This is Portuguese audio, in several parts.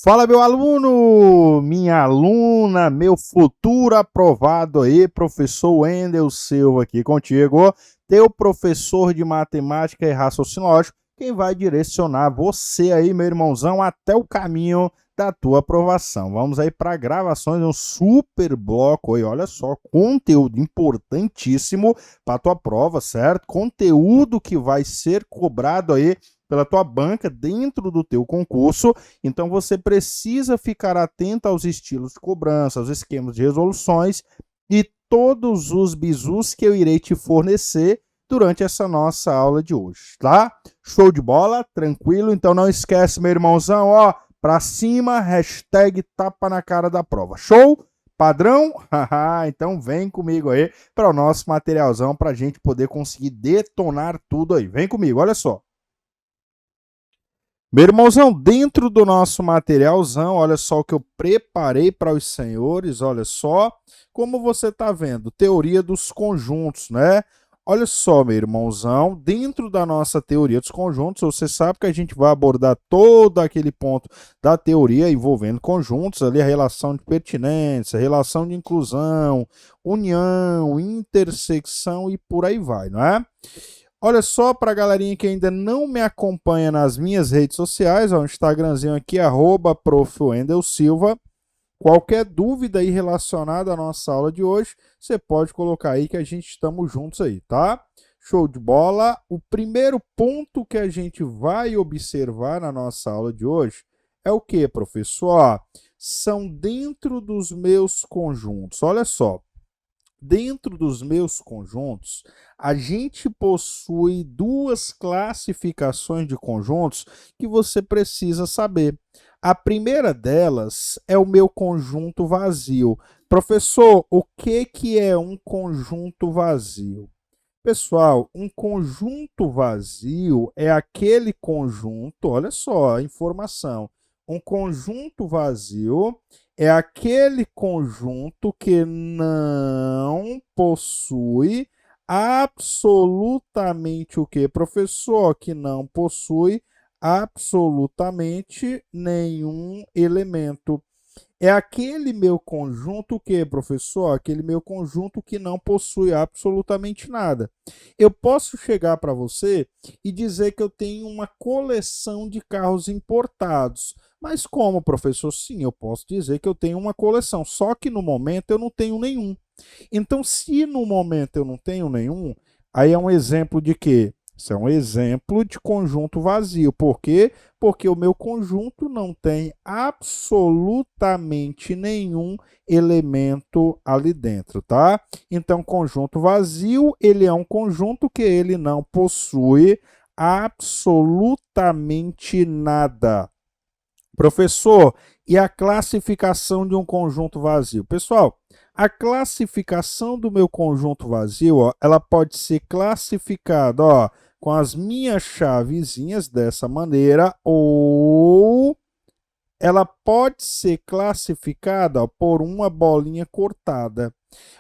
Fala, meu aluno, minha aluna, meu futuro aprovado aí, professor Wendel Silva aqui contigo, teu professor de matemática e raciocínio lógico, quem vai direcionar você aí, meu irmãozão, até o caminho da tua aprovação. Vamos aí para gravações, um super bloco aí, olha só, conteúdo importantíssimo para tua prova, certo? Conteúdo que vai ser cobrado aí pela tua banca dentro do teu concurso. Então você precisa ficar atento aos estilos de cobrança, aos esquemas de resoluções e todos os bizus que eu irei te fornecer durante essa nossa aula de hoje, tá? Show de bola? Tranquilo? Então não esquece, meu irmãozão, ó, pra cima, hashtag tapa na cara da prova. Show? Padrão? Então vem comigo aí para o nosso materialzão para a gente poder conseguir detonar tudo aí. Vem comigo, olha só. Meu irmãozão, dentro do nosso materialzão, olha só o que eu preparei para os senhores, olha só, como você está vendo, teoria dos conjuntos, né? Olha só, meu irmãozão, dentro da nossa teoria dos conjuntos, você sabe que a gente vai abordar todo aquele ponto da teoria envolvendo conjuntos, ali a relação de pertinência, relação de inclusão, união, intersecção e por aí vai, não é? Olha só, para a galerinha que ainda não me acompanha nas minhas redes sociais, ó, o Instagramzinho aqui, @prof.wendelsilva. Qualquer dúvida aí relacionada à nossa aula de hoje, você pode colocar aí que a gente estamos juntos aí, tá? Show de bola! O primeiro ponto que a gente vai observar na nossa aula de hoje é o que, professor? Ó, são dentro dos meus conjuntos. Olha só. Dentro dos meus conjuntos, a gente possui duas classificações de conjuntos que você precisa saber. A primeira delas é o meu conjunto vazio. Professor, o que é um conjunto vazio? Pessoal, um conjunto vazio é aquele conjunto, olha só a informação. Um conjunto vazio é aquele conjunto que não possui absolutamente o que, professor? Que não possui absolutamente nenhum elemento. É aquele meu conjunto que, professor? Aquele meu conjunto que não possui absolutamente nada. Eu posso chegar para você e dizer que eu tenho uma coleção de carros importados. Mas como, professor? Sim, eu posso dizer que eu tenho uma coleção, só que no momento eu não tenho nenhum. Então, se no momento eu não tenho nenhum, aí é um exemplo de quê? Isso é um exemplo de conjunto vazio. Por quê? Porque o meu conjunto não tem absolutamente nenhum elemento ali dentro, tá? Então, conjunto vazio, ele é um conjunto que ele não possui absolutamente nada. Professor, e a classificação de um conjunto vazio? Pessoal, a classificação do meu conjunto vazio, ó, ela pode ser classificada, ó, com as minhas chavezinhas dessa maneira, ou ela pode ser classificada, ó, por uma bolinha cortada.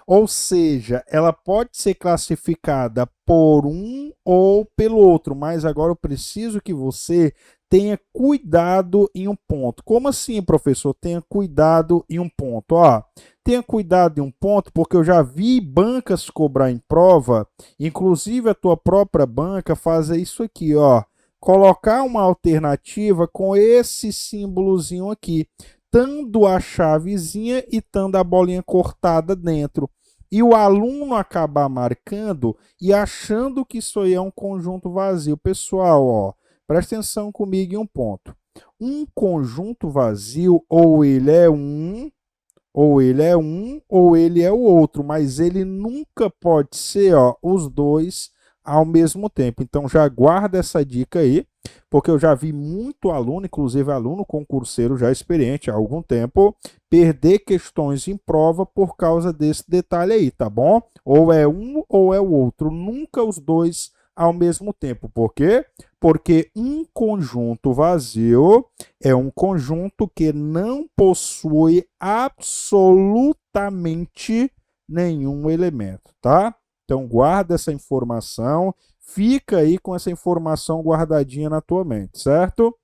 Ou seja, ela pode ser classificada por um ou pelo outro, mas agora eu preciso que você tenha cuidado em um ponto. Como assim, professor? Tenha cuidado em um ponto. Ó, tenha cuidado em um ponto, porque eu já vi bancas cobrar em prova, inclusive a tua própria banca fazer isso aqui, ó. Colocar uma alternativa com esse símbolozinho aqui, tando a chavezinha e tando a bolinha cortada dentro. E o aluno acabar marcando e achando que isso aí é um conjunto vazio. Pessoal, ó, presta atenção comigo em um ponto. Um conjunto vazio, ou ele é um, ou ele é um, ou ele é o outro, mas ele nunca pode ser, ó, os dois ao mesmo tempo. Então já guarda essa dica aí, porque eu já vi muito aluno, inclusive aluno concurseiro já experiente há algum tempo, perder questões em prova por causa desse detalhe aí, tá bom? Ou é um ou é o outro, nunca os dois ao mesmo tempo. Por quê? Porque um conjunto vazio é um conjunto que não possui absolutamente nenhum elemento, tá? Então guarda essa informação, fica aí com essa informação guardadinha na tua mente, certo?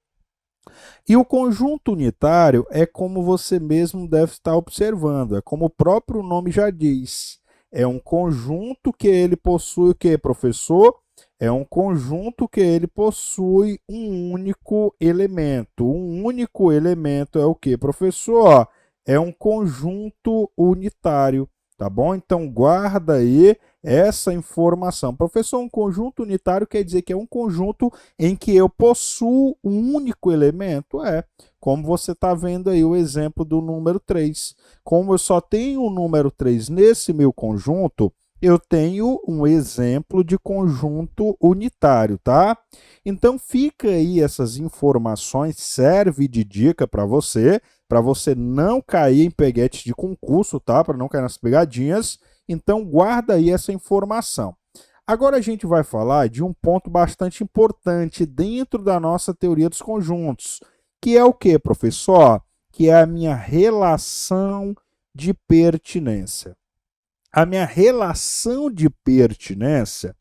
E o conjunto unitário é como você mesmo deve estar observando, é como o próprio nome já diz. É um conjunto que ele possui o quê, professor? É um conjunto que ele possui um único elemento. Um único elemento é o quê, professor? É um conjunto unitário, tá bom? Então guarda aí essa informação. Professor, um conjunto unitário quer dizer que é um conjunto em que eu possuo um único elemento? É, como você está vendo aí o exemplo do número 3. Como eu só tenho o número 3 nesse meu conjunto, eu tenho um exemplo de conjunto unitário, tá? Então fica aí essas informações, serve de dica para você não cair em peguete de concurso, tá? Para não cair nas pegadinhas. Então guarda aí essa informação. Agora a gente vai falar de um ponto bastante importante dentro da nossa teoria dos conjuntos, que é o que, professor? Que é a minha relação de pertinência. A minha relação de pertinência,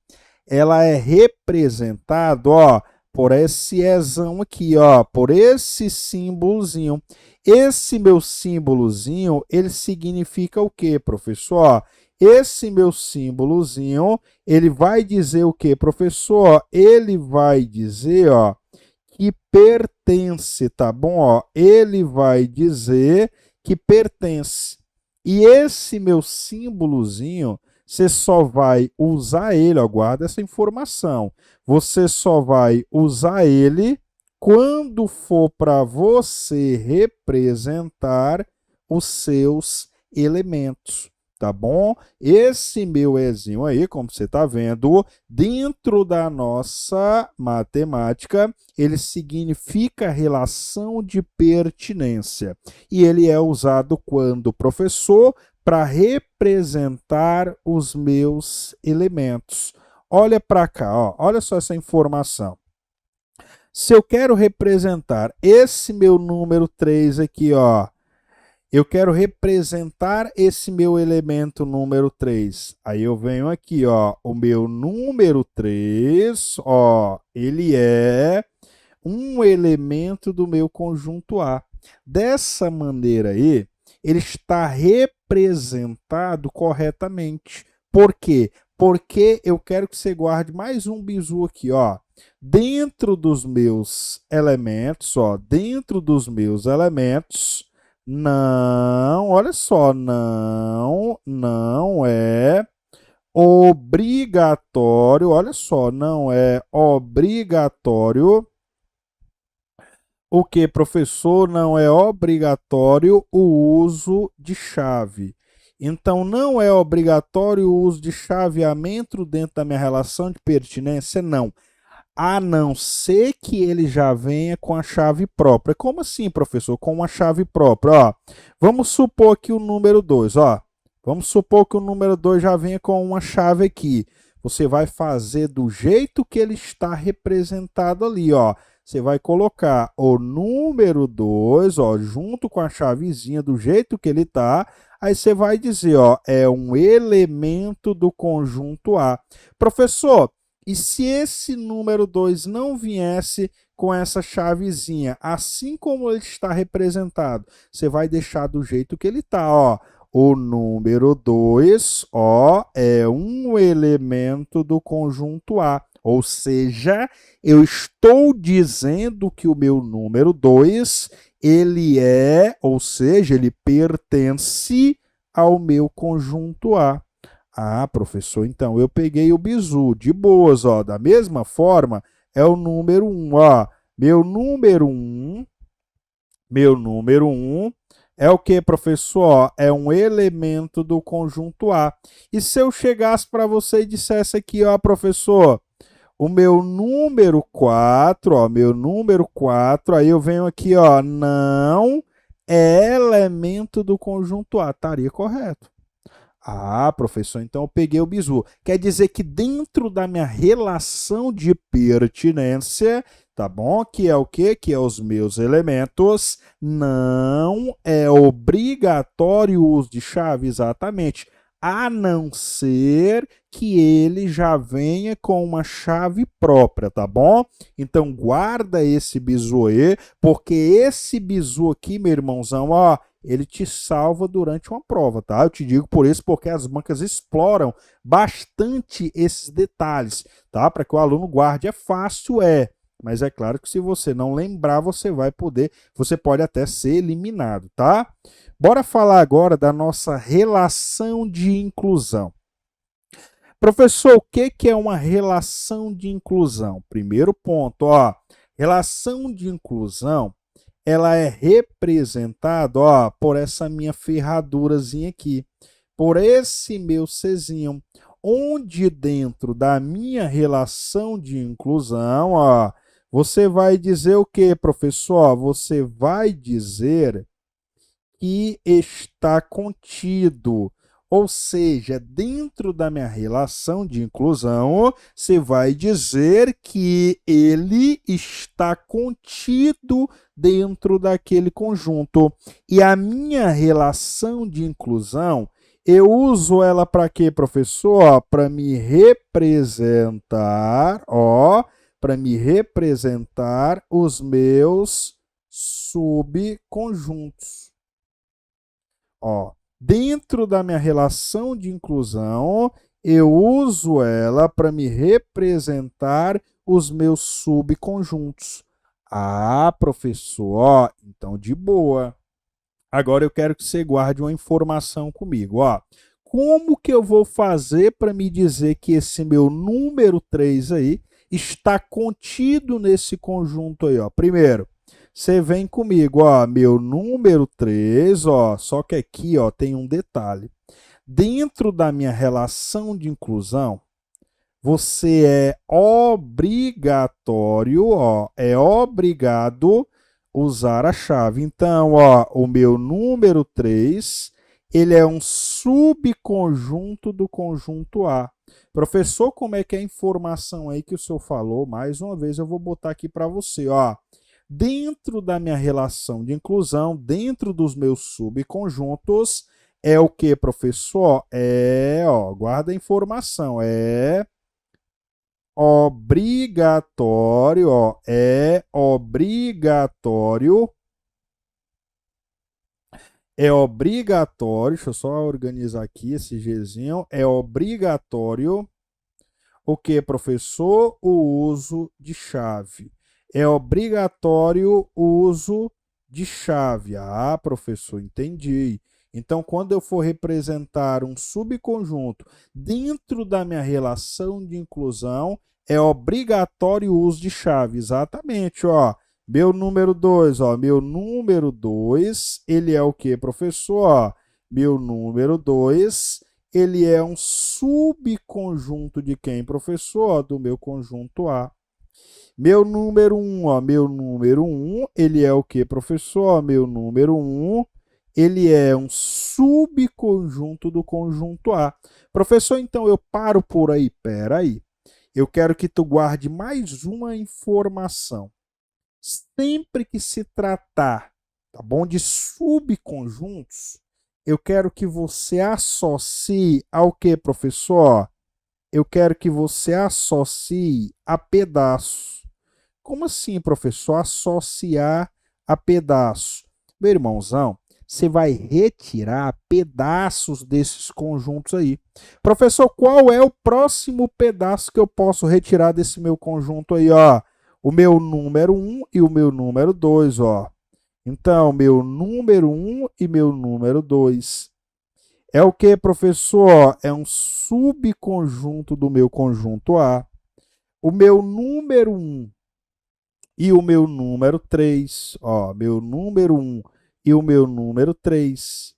ela é representada, ó, por esse ezão aqui, ó, por esse símbolozinho. Esse meu símbolozinho, ele significa o quê, professor? Esse meu símbolozinho, ele vai dizer o quê, professor? Ele vai dizer, ó, que pertence, tá bom? Ó, ele vai dizer que pertence. E esse meu símbolozinho, você só vai usar ele, ó, guarda essa informação. Você só vai usar ele quando for para você representar os seus elementos, tá bom? Esse meu ezinho aí, como você está vendo, dentro da nossa matemática, ele significa relação de pertinência. E ele é usado quando, professor, para representar os meus elementos. Olha para cá, ó, olha só essa informação. Se eu quero representar esse meu número 3 aqui, ó, eu quero representar esse meu elemento número 3. Aí eu venho aqui, ó, o meu número 3, ó, ele é um elemento do meu conjunto A. Dessa maneira aí, ele está representado corretamente. Por quê? Porque eu quero que você guarde mais um bizu aqui, ó. Dentro dos meus elementos, ó, dentro dos meus elementos, não, olha só, não é obrigatório, olha só, não é obrigatório. O que, professor? Não é obrigatório o uso de chave. Então, não é obrigatório o uso de chaveamento dentro da minha relação de pertinência? Não. A não ser que ele já venha com a chave própria. Como assim, professor? Com uma chave própria. Ó, vamos supor que o número 2, ó. Vamos supor que o número 2 já venha com uma chave aqui. Você vai fazer do jeito que ele está representado ali, ó. Você vai colocar o número 2, ó, junto com a chavezinha do jeito que ele está. Aí você vai dizer, ó, é um elemento do conjunto A. Professor, e se esse número 2 não viesse com essa chavezinha, assim como ele está representado, você vai deixar do jeito que ele está, ó. O número 2, ó, é um elemento do conjunto A. Ou seja, eu estou dizendo que o meu número 2, ele é, ou seja, ele pertence ao meu conjunto A. Ah, professor, então eu peguei o bizu de boas, ó. Da mesma forma, é o número 1, ó. Meu número 1 é o que, professor? É um elemento do conjunto A. E se eu chegasse para você e dissesse aqui, ó, professor, o meu número 4, ó, meu número 4, aí eu venho aqui, ó, não é elemento do conjunto A. Estaria correto. Ah, professor, então eu peguei o bizu. Quer dizer que dentro da minha relação de pertinência, tá bom? Que é o quê? Que é os meus elementos. Não é obrigatório o uso de chave, exatamente. a não ser que ele já venha com uma chave própria, tá bom? Então guarda esse bizu aí, porque esse bizu aqui, meu irmãozão, ó, ele te salva durante uma prova, tá? Eu te digo por isso, porque as bancas exploram bastante esses detalhes, tá? Para que o aluno guarde. É fácil, mas é claro que se você não lembrar, você pode até ser eliminado, tá? Bora falar agora da nossa relação de inclusão. Professor, o que é uma relação de inclusão? Primeiro ponto, ó, relação de inclusão, ela é representada, ó, por essa minha ferradurazinha aqui, por esse meu Czinho, onde dentro da minha relação de inclusão, ó, você vai dizer o que, professor? Você vai dizer que está contido. Ou seja, dentro da minha relação de inclusão, você vai dizer que ele está contido dentro daquele conjunto. E a minha relação de inclusão, eu uso ela para quê, professor? Para me representar, ó, para me representar os meus subconjuntos. Ó, dentro da minha relação de inclusão, eu uso ela para me representar os meus subconjuntos. Ah, professor, ó, então de boa. Agora eu quero que você guarde uma informação comigo, ó. Como que eu vou fazer para me dizer que esse meu número 3 aí está contido nesse conjunto aí, ó? Primeiro, você vem comigo, ó, meu número 3, ó, só que aqui, ó, tem um detalhe. Dentro da minha relação de inclusão, você é obrigatório, ó, é obrigado usar a chave. Então, ó, o meu número 3, ele é um subconjunto do conjunto A. Professor, como é que é a informação aí que o senhor falou? Mais uma vez eu vou botar aqui para você, ó. Dentro da minha relação de inclusão, dentro dos meus subconjuntos, é o que, professor? Ó, guarda a informação, obrigatório, ó, é obrigatório, deixa eu só organizar aqui esse Gzinho, é obrigatório o que, professor? O uso de chave. É obrigatório o uso de chave. Ah, professor, entendi. Então, quando eu for representar um subconjunto dentro da minha relação de inclusão, é obrigatório o uso de chave. Exatamente, ó. Meu número 2, ó. Meu número 2, ele é o que, professor? Ó, meu número 2, ele é um subconjunto de quem, professor? Do meu conjunto A. Meu número 1, ó, meu número 1, ele é o que, professor? Meu número 1, ele é um subconjunto do conjunto A. Professor, então eu paro por aí. Pera aí. Eu quero que tu guarde mais uma informação. Sempre que se tratar, tá bom, de subconjuntos, eu quero que você associe ao que, professor? Eu quero que você associe a pedaços. Como assim, professor? Associar a pedaços. Meu irmãozão, você vai retirar pedaços desses conjuntos aí. Professor, qual é o próximo pedaço que eu posso retirar desse meu conjunto aí, ó? O meu número 1 e o meu número 2, ó. Então, meu número 1 e meu número 2. É o que, professor? É um subconjunto do meu conjunto A. O meu número 1 e o meu número 3, ó, meu número 1 e o meu número 3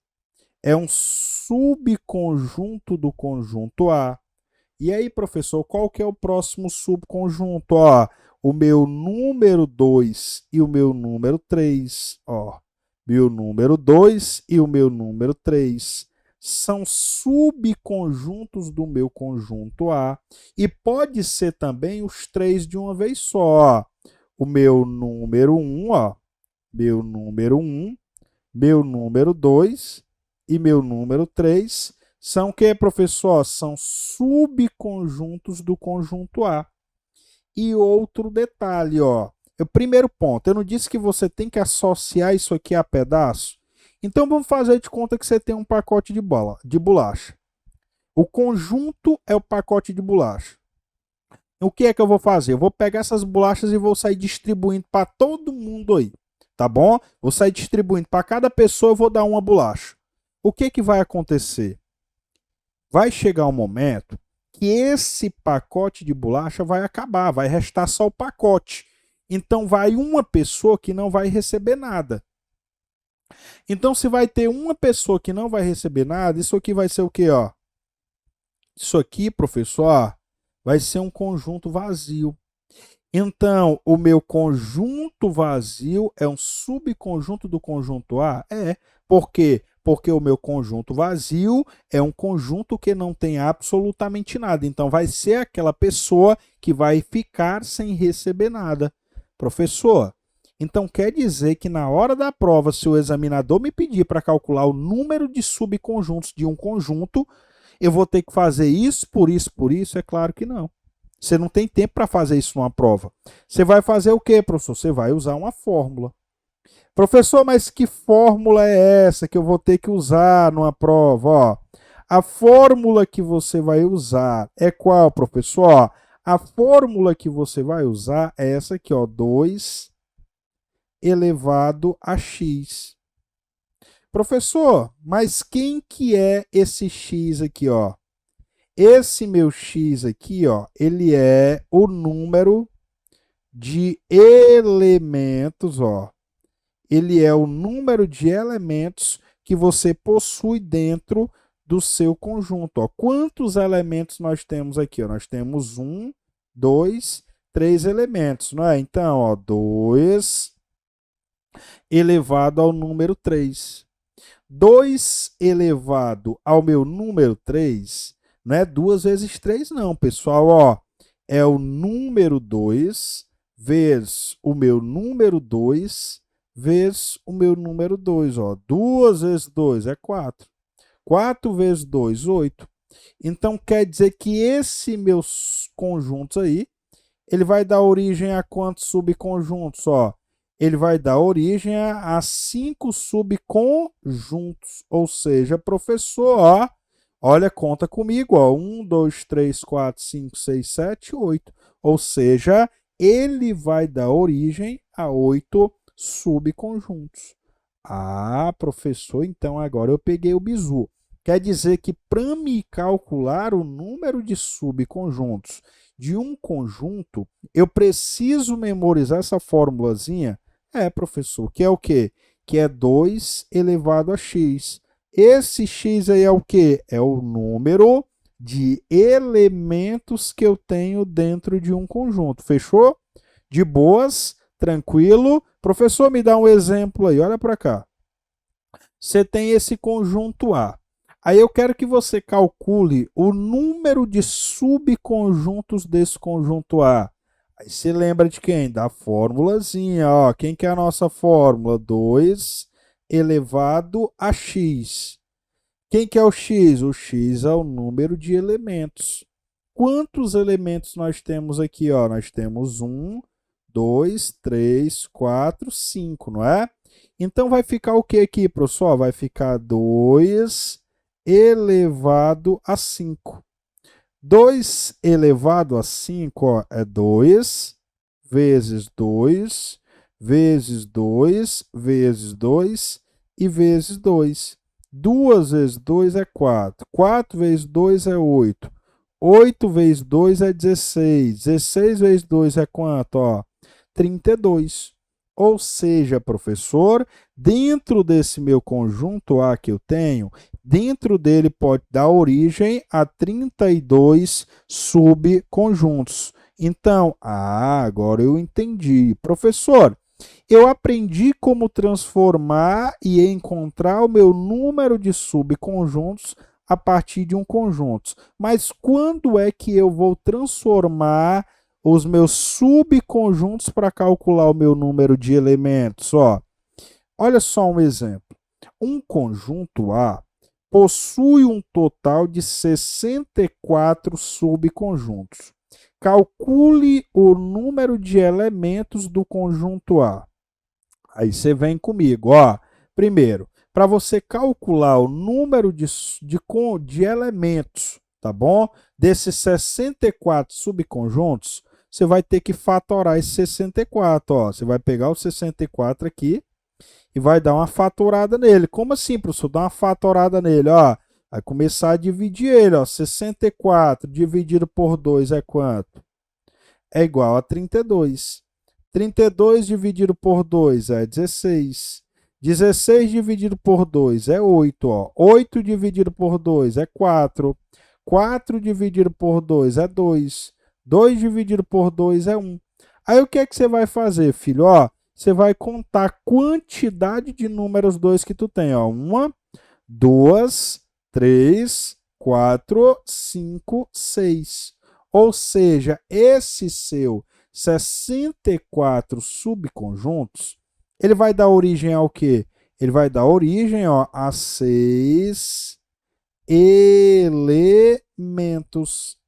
é um subconjunto do conjunto A. E aí, professor, qual que é o próximo subconjunto? Ó, o meu número 2 e o meu número 3, ó, meu número 2 e o meu número 3 são subconjuntos do meu conjunto A. E pode ser também os três de uma vez só, ó. O meu número 1, ó, meu número 1, meu número 2 e meu número 3 São o que, professor? São subconjuntos do conjunto A. E outro detalhe, ó. O primeiro ponto, eu não disse que você tem que associar isso aqui a pedaço? Então vamos fazer de conta que você tem um pacote de bolacha. O conjunto é o pacote de bolacha. O que é que eu vou fazer? Eu vou pegar essas bolachas e vou sair distribuindo para todo mundo aí, tá bom? Vou sair distribuindo para cada pessoa, eu vou dar uma bolacha. O que que vai acontecer? Vai chegar um momento que esse pacote de bolacha vai acabar, vai restar só o pacote. Então vai uma pessoa que não vai receber nada. Então se vai ter uma pessoa que não vai receber nada, isso aqui vai ser o quê, ó? Isso aqui, professor, ó, vai ser um conjunto vazio. Então, o meu conjunto vazio é um subconjunto do conjunto A? É. Por quê? Porque o meu conjunto vazio é um conjunto que não tem absolutamente nada. Então, vai ser aquela pessoa que vai ficar sem receber nada. Professor, então quer dizer que na hora da prova, se o examinador me pedir para calcular o número de subconjuntos de um conjunto, eu vou ter que fazer isso, por isso, por isso? É claro que não. Você não tem tempo para fazer isso numa prova. Você vai fazer o quê, professor? Você vai usar uma fórmula. Professor, mas que fórmula é essa que eu vou ter que usar numa prova? Ó, a fórmula que você vai usar é qual, professor? Ó, a fórmula que você vai usar é essa aqui, ó, 2 elevado a x. Professor, mas quem que é esse x aqui, ó? Esse meu x aqui, ó, ele é o número de elementos, ó. Ele é o número de elementos que você possui dentro do seu conjunto, ó. Quantos elementos nós temos aqui, ó? Nós temos 1, 2, 3 elementos, não é? Então, ó, 2 elevado ao número 3. 2 elevado ao meu número 3, não é 2 vezes 3 não, pessoal, ó. É o número 2 vezes o meu número 2 vezes o meu número 2, ó. 2 vezes 2 é 4. 4 vezes 2, 8. Então, quer dizer que esse meus conjuntos aí, ele vai dar origem a quantos subconjuntos, ó? Ele vai dar origem a 5 subconjuntos. Ou seja, professor, ó, olha, conta comigo, ó, 1, 2, 3, 4, 5, 6, 7, 8. Ou seja, ele vai dar origem a 8 subconjuntos. Ah, professor, então agora eu peguei o bizu. Quer dizer que para me calcular o número de subconjuntos de um conjunto, eu preciso memorizar essa formulazinha? É, professor, que é o quê? Que é 2 elevado a x. Esse x aí é o quê? É o número de elementos que eu tenho dentro de um conjunto. Fechou? De boas? Tranquilo? Professor, me dá um exemplo aí, olha para cá. Você tem esse conjunto A. Aí eu quero que você calcule o número de subconjuntos desse conjunto A. Aí você lembra de quem? Da formulazinha, ó. Quem que é a nossa fórmula? 2 elevado a x. Quem que é o x? O x é o número de elementos. Quantos elementos nós temos aqui, ó? Nós temos 1, 2, 3, 4, 5, não é? Então vai ficar o que aqui, professor? Vai ficar 2 elevado a 5. 2 elevado a 5, ó, é 2 vezes 2, vezes 2, vezes 2 e vezes 2. 2 vezes 2 é 4. 4 vezes 2 é 8. 8 vezes 2 é 16. 16 vezes 2 é quanto? Ó, 32. Ou seja, professor, dentro desse meu conjunto A que eu tenho, dentro dele pode dar origem a 32 subconjuntos. Então, agora eu entendi. Professor, eu aprendi como transformar e encontrar o meu número de subconjuntos a partir de um conjunto. Mas quando é que eu vou transformar os meus subconjuntos para calcular o meu número de elementos? Ó, olha só um exemplo. Um conjunto A possui um total de 64 subconjuntos. Calcule o número de elementos do conjunto A. Aí você vem comigo, ó. Primeiro, para você calcular o número de elementos, tá bom? Desses 64 subconjuntos, você vai ter que fatorar esse 64, ó. Você vai pegar o 64 aqui e vai dar uma fatorada nele. Como assim, professor? Dá uma fatorada nele, ó. Vai começar a dividir ele, ó. 64 dividido por 2 é quanto? É igual a 32. 32 dividido por 2 é 16. 16 dividido por 2 é 8, ó. 8 dividido por 2 é 4. 4 dividido por 2 é 2. 2 dividido por 2 é 1. Aí o que é que você vai fazer, filho? Ó, você vai contar a quantidade de números 2 que tu tem, ó. 1, 2, 3, 4, 5, 6. Ou seja, esse seu 64 subconjuntos, ele vai dar origem ao quê? Ele vai dar origem, ó, a 6 elementos.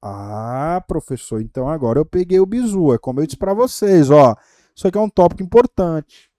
Ah, professor, então agora eu peguei o bizu. É como eu disse para vocês, ó. Isso aqui é um tópico importante.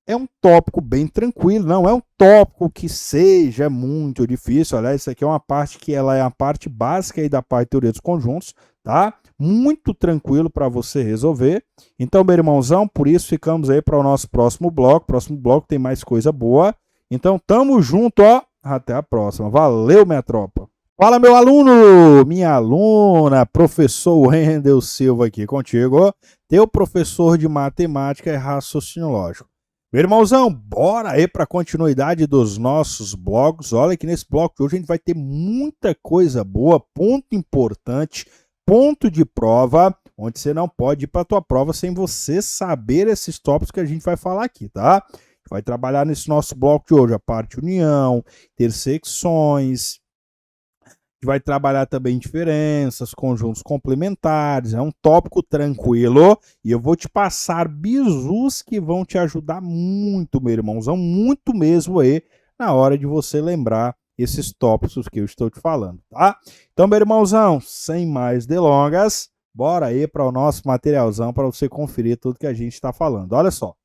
É um tópico bem tranquilo, não é um tópico que seja muito difícil. Aliás, isso aqui é uma parte que ela é a parte básica aí da parte de teoria dos conjuntos, tá? Muito tranquilo para você resolver. Então, meu irmãozão, por isso ficamos aí para o nosso próximo bloco. Próximo bloco tem mais coisa boa. Então, tamo junto, ó. Até a próxima. Valeu, minha tropa. Fala, meu aluno, minha aluna, professor Wendel Silva aqui contigo, teu professor de matemática e raciocínio lógico. Meu irmãozão, bora aí para a continuidade dos nossos blocos. Olha que nesse bloco de hoje a gente vai ter muita coisa boa, ponto importante, ponto de prova, onde você não pode ir para a tua prova sem você saber esses tópicos que a gente vai falar aqui, tá? A gente vai trabalhar nesse nosso bloco de hoje a parte união, intersecções, vai trabalhar também diferenças, conjuntos complementares, é um tópico tranquilo e eu vou te passar bizus que vão te ajudar muito, meu irmãozão, muito mesmo aí, na hora de você lembrar esses tópicos que eu estou te falando, tá? Então, meu irmãozão, sem mais delongas, bora aí para o nosso materialzão para você conferir tudo que a gente está falando. Olha só.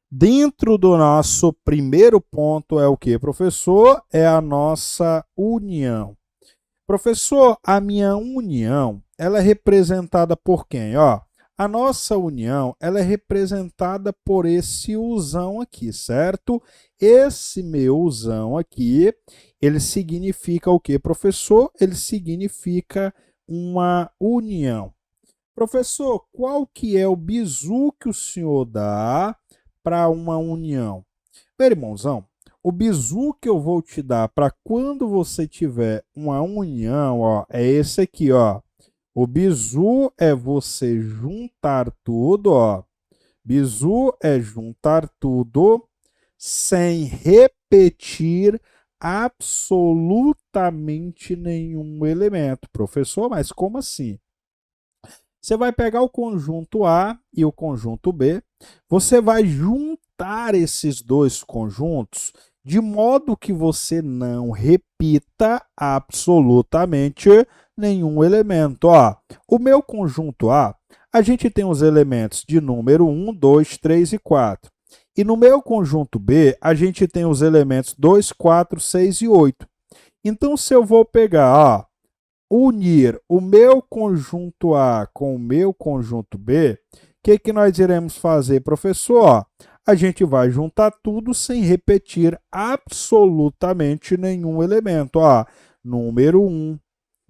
Dentro do nosso primeiro ponto é o que, professor? É a nossa união. Professor, a minha união, ela é representada por quem? Ó, a nossa união, ela é representada por esse usão aqui, certo? Esse meu usão aqui, ele significa o que, professor? Ele significa uma união. Professor, qual que é o bizu que o senhor dá para uma união? Meu irmãozão, o bizu que eu vou te dar para quando você tiver uma união, ó, é esse aqui, ó. O bizu é você juntar tudo, ó. Bizu é juntar tudo sem repetir absolutamente nenhum elemento. Professor, mas como assim? Você vai pegar o conjunto A e o conjunto B, você vai juntar esses dois conjuntos de modo que você não repita absolutamente nenhum elemento. Ó, o meu conjunto A, a gente tem os elementos de número 1, 2, 3 e 4. E no meu conjunto B, a gente tem os elementos 2, 4, 6 e 8. Então, se eu vou pegar, ó, unir o meu conjunto A com o meu conjunto B, o que nós iremos fazer, professor? A gente vai juntar tudo sem repetir absolutamente nenhum elemento. Ó, número 1.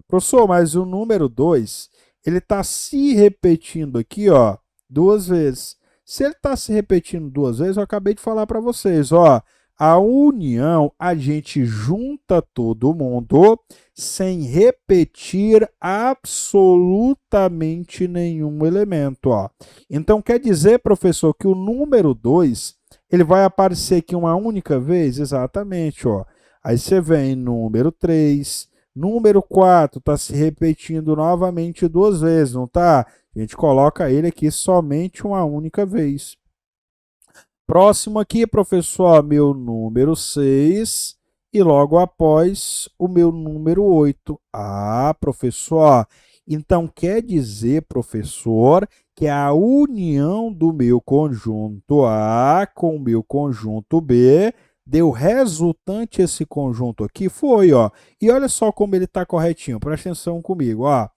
Professor, mas o número 2, ele está se repetindo aqui, ó, duas vezes. Se ele está se repetindo duas vezes, eu acabei de falar para vocês, ó, a união, a gente junta todo mundo sem repetir absolutamente nenhum elemento. Ó. Então, quer dizer, professor, que o número 2 ele vai aparecer aqui uma única vez? Exatamente. Ó. Aí você vem número 3, número 4 está se repetindo novamente duas vezes, não está? A gente coloca ele aqui somente uma única vez. Próximo aqui, professor, meu número 6 e logo após o meu número 8. Ah, professor, então quer dizer, professor, que a união do meu conjunto A com o meu conjunto B deu resultante esse conjunto aqui? Foi, ó. E olha só como ele está corretinho, presta atenção comigo, ó.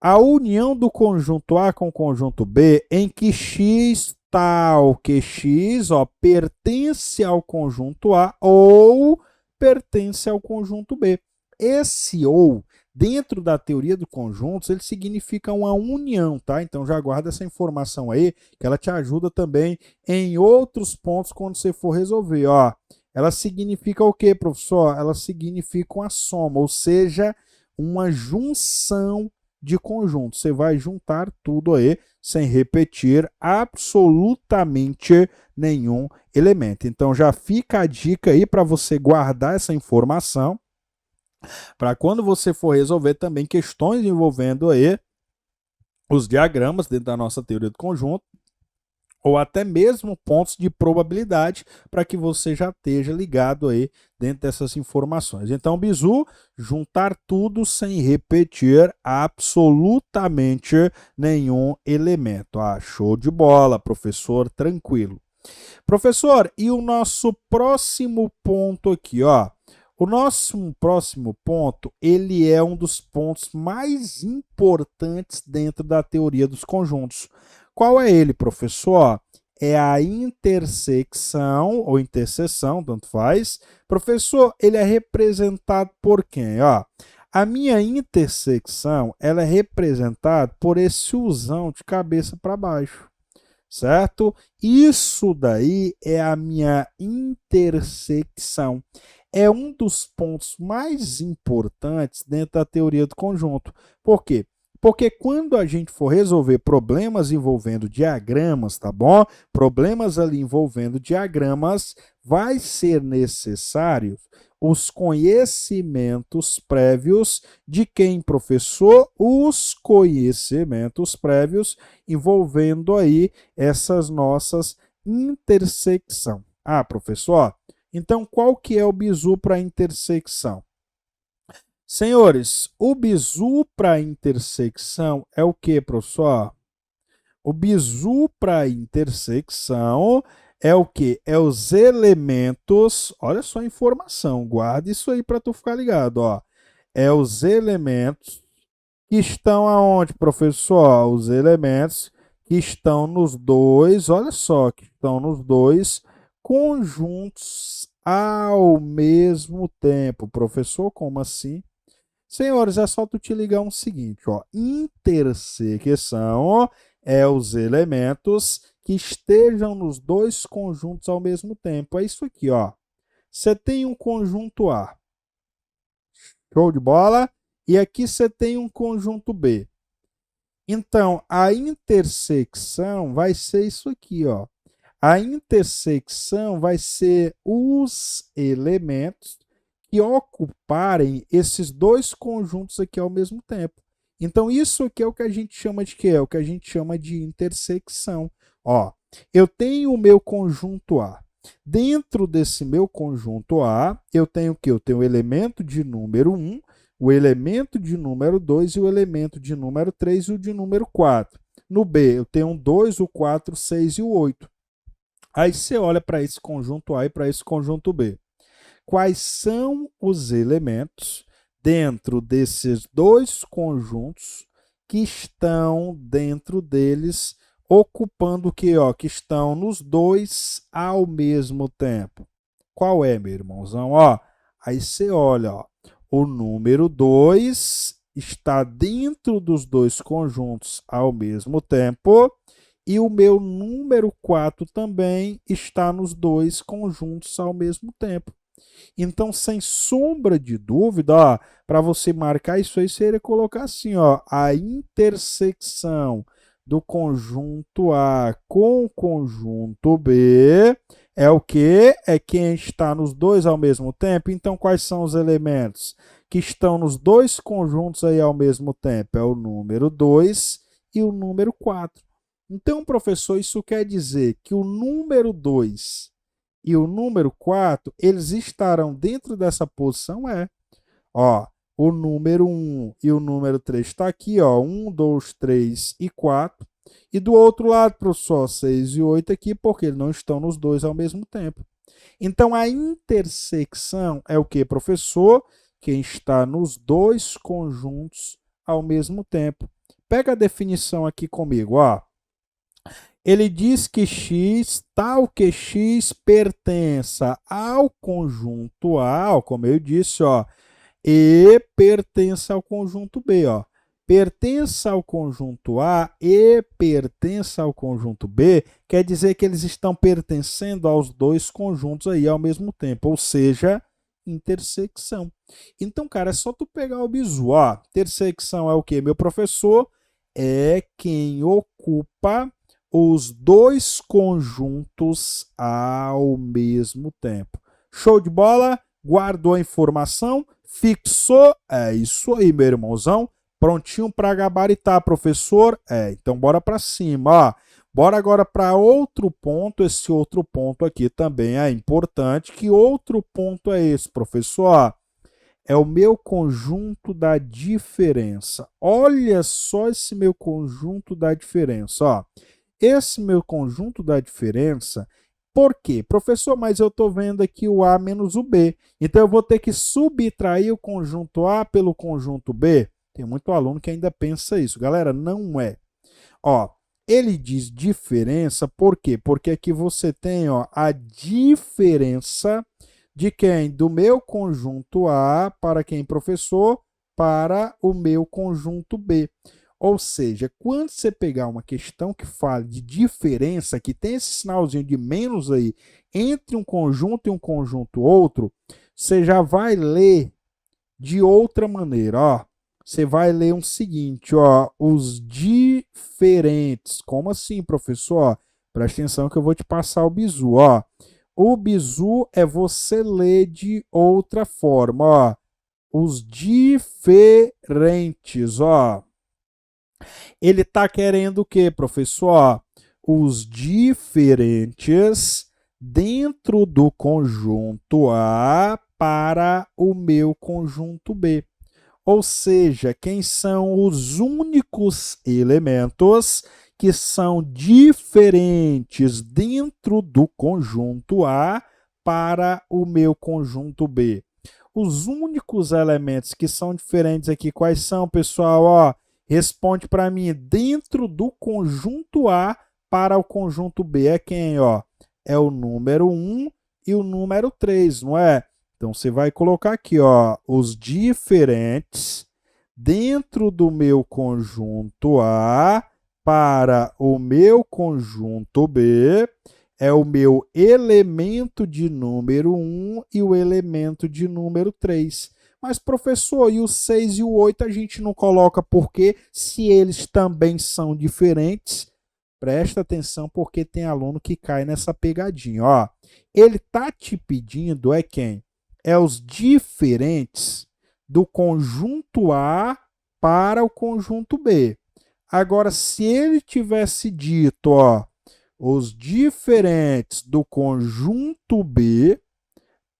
A união do conjunto A com o conjunto B em que x tal que x, ó, pertence ao conjunto A ou pertence ao conjunto B. Esse ou, dentro da teoria dos conjuntos, ele significa uma união, tá? Então já guarda essa informação aí, que ela te ajuda também em outros pontos quando você for resolver, ó. Ela significa o quê, professor? Ela significa uma soma, ou seja, uma junção de conjunto. Você vai juntar tudo aí sem repetir absolutamente nenhum elemento. Então já fica a dica aí para você guardar essa informação para quando você for resolver também questões envolvendo aí os diagramas dentro da nossa teoria do conjunto, ou até mesmo pontos de probabilidade, para que você já esteja ligado aí dentro dessas informações. Então, bizu, juntar tudo sem repetir absolutamente nenhum elemento. Ah, show de bola, professor, tranquilo. Professor, e o nosso próximo ponto aqui, ó. O nosso próximo ponto, ele é um dos pontos mais importantes dentro da teoria dos conjuntos. Qual é ele, professor? É a intersecção, ou interseção, tanto faz. Professor, ele é representado por quem? Ó, a minha intersecção, ela é representada por esse usão de cabeça para baixo, certo? Isso daí é a minha intersecção. É um dos pontos mais importantes dentro da teoria do conjunto. Por quê? Porque quando a gente for resolver problemas envolvendo diagramas, tá bom? Problemas ali envolvendo diagramas, vai ser necessário os conhecimentos prévios de quem, professor? Os conhecimentos prévios envolvendo aí essas nossas intersecção. Ah, professor, então qual que é o bizu para intersecção? Senhores, o bizu para intersecção é o que, professor? O bizu para intersecção é o que? É os elementos. Olha só a informação, guarda isso aí para tu ficar ligado, ó. É os elementos que estão aonde, professor? Os elementos que estão nos dois, olha só, que estão nos dois conjuntos ao mesmo tempo. Professor, como assim? Senhores, é só tu te ligar um seguinte, ó. Intersecção é os elementos que estejam nos dois conjuntos ao mesmo tempo. É isso aqui, ó. Você tem um conjunto A. Show de bola? E aqui você tem um conjunto B. Então, a intersecção vai ser isso aqui, ó. A intersecção vai ser os elementos que ocuparem esses dois conjuntos aqui ao mesmo tempo. Então, isso aqui é o que a gente chama de quê? É o que a gente chama de intersecção. Ó, eu tenho o meu conjunto A. Dentro desse meu conjunto A, eu tenho o quê? Eu tenho o elemento de número 1, o elemento de número 2 e o elemento de número 3 e o de número 4. No B, eu tenho o 2, o 4, o 6 e o 8. Aí você olha para esse conjunto A e para esse conjunto B. Quais são os elementos dentro desses dois conjuntos que estão dentro deles, ocupando o que? Ó, que estão nos dois ao mesmo tempo. Qual é, meu irmãozão? Ó, aí você olha, ó, o número 2 está dentro dos dois conjuntos ao mesmo tempo e o meu número 4 também está nos dois conjuntos ao mesmo tempo. Então, sem sombra de dúvida, para você marcar isso aí, você iria colocar assim, ó, a intersecção do conjunto A com o conjunto B é o que? É quem está nos dois ao mesmo tempo. Então, quais são os elementos que estão nos dois conjuntos aí ao mesmo tempo? É o número 2 e o número 4. Então, professor, isso quer dizer que o número 2 e o número 4, eles estarão dentro dessa posição? É. Ó, o número 1 e o número 3 está aqui, ó, 1, 2, 3 e 4. E do outro lado, professor, 6 e 8 aqui, porque eles não estão nos dois ao mesmo tempo. Então, a intersecção é o que, professor? Quem está nos dois conjuntos ao mesmo tempo. Pega a definição aqui comigo, ó. Ele diz que x, tal que x pertença ao conjunto A, como eu disse, ó, e pertence ao conjunto B, ó. Pertence ao conjunto A e pertence ao conjunto B, quer dizer que eles estão pertencendo aos dois conjuntos aí ao mesmo tempo, ou seja, intersecção. Então, cara, é só tu pegar o bizu, ó. Intersecção é o quê, meu professor? É quem ocupa os dois conjuntos ao mesmo tempo. Show de bola? Guardou a informação? Fixou? É isso aí, meu irmãozão. Prontinho para gabaritar, professor? Então bora para cima. Ó. Bora agora para outro ponto. Esse outro ponto aqui também é importante. Que outro ponto é esse, professor? Ó, é o meu conjunto da diferença. Olha só esse meu conjunto da diferença. Ó. Esse meu conjunto da diferença, por quê? Professor, mas eu estou vendo aqui o A menos o B. Então, eu vou ter que subtrair o conjunto A pelo conjunto B? Tem muito aluno que ainda pensa isso. Galera, não é. Ó, ele diz diferença, por quê? Porque aqui você tem ó, a diferença de quem? Do meu conjunto A para quem, professor? Para o meu conjunto B. Ou seja, quando você pegar uma questão que fala de diferença, que tem esse sinalzinho de menos aí, entre um conjunto e um conjunto outro, você já vai ler de outra maneira, ó. Você vai ler o seguinte, ó, os diferentes. Como assim, professor? Ó, presta atenção que eu vou te passar o bizu, ó. O bizu é você ler de outra forma, ó. Os diferentes, ó. Ele está querendo o quê, professor? Os diferentes dentro do conjunto A para o meu conjunto B. Ou seja, quem são os únicos elementos que são diferentes dentro do conjunto A para o meu conjunto B. Os únicos elementos que são diferentes aqui, quais são, pessoal? Ó, responde para mim, dentro do conjunto A para o conjunto B, é quem? Ó? É o número 1 e o número 3, não é? Então, você vai colocar aqui, ó, os diferentes dentro do meu conjunto A para o meu conjunto B, é o meu elemento de número 1 e o elemento de número 3. Mas, professor, e o 6 e o 8 a gente não coloca porque se eles também são diferentes, presta atenção porque tem aluno que cai nessa pegadinha. Ó, ele está te pedindo é quem? É os diferentes do conjunto A para o conjunto B. Agora, se ele tivesse dito, ó, os diferentes do conjunto B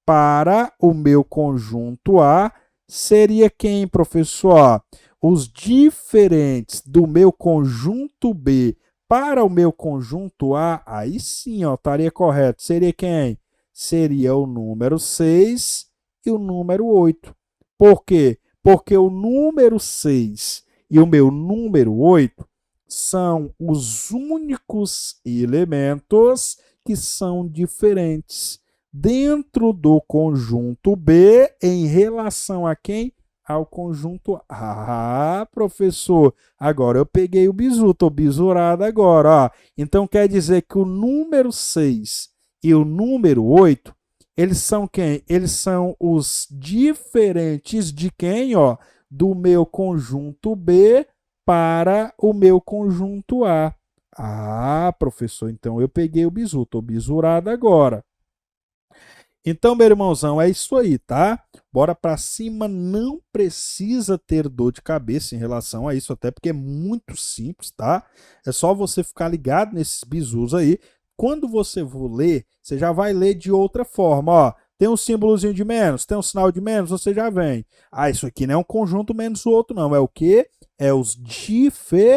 para o meu conjunto A, seria quem, professor? Os diferentes do meu conjunto B para o meu conjunto A, aí sim, ó, estaria correto. Seria quem? Seria o número 6 e o número 8. Por quê? Porque o número 6 e o meu número 8 são os únicos elementos que são diferentes dentro do conjunto B em relação a quem? Ao conjunto A. Ah, professor, agora eu peguei o bizu, estou bisurado agora. Ó. Então quer dizer que o número 6 e o número 8, eles são quem? Eles são os diferentes de quem? Ó? Do meu conjunto B para o meu conjunto A. Ah, professor, então eu peguei o bizu, estou bisurado agora. Então, meu irmãozão, é isso aí, tá? Bora pra cima, não precisa ter dor de cabeça em relação a isso, até porque é muito simples, tá? É só você ficar ligado nesses bizus aí. Quando você for ler, você já vai ler de outra forma, ó. Tem um símbolozinho de menos, tem um sinal de menos, você já vem. Ah, isso aqui não é um conjunto menos o outro, não. É o quê? É os diferentes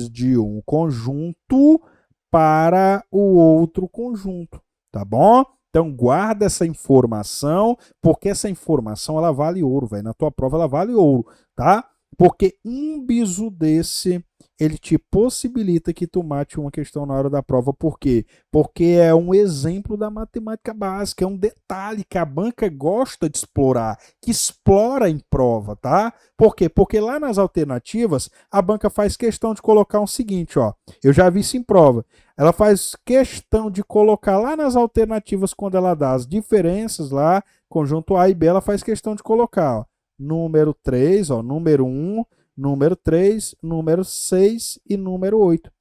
de um conjunto para o outro conjunto, tá bom? Então guarda essa informação, porque essa informação ela vale ouro, velho. Na tua prova ela vale ouro, tá? Porque um bizu desse, ele te possibilita que tu mate uma questão na hora da prova. Por quê? Porque é um exemplo da matemática básica, é um detalhe que a banca gosta de explorar, que explora em prova, tá? Por quê? Porque lá nas alternativas, a banca faz questão de colocar o seguinte, ó. Eu já vi isso em prova. Ela faz questão de colocar lá nas alternativas, quando ela dá as diferenças lá, conjunto A e B, ela faz questão de colocar, ó, número 3, ó, número 1, número 3, número 6 e número 8.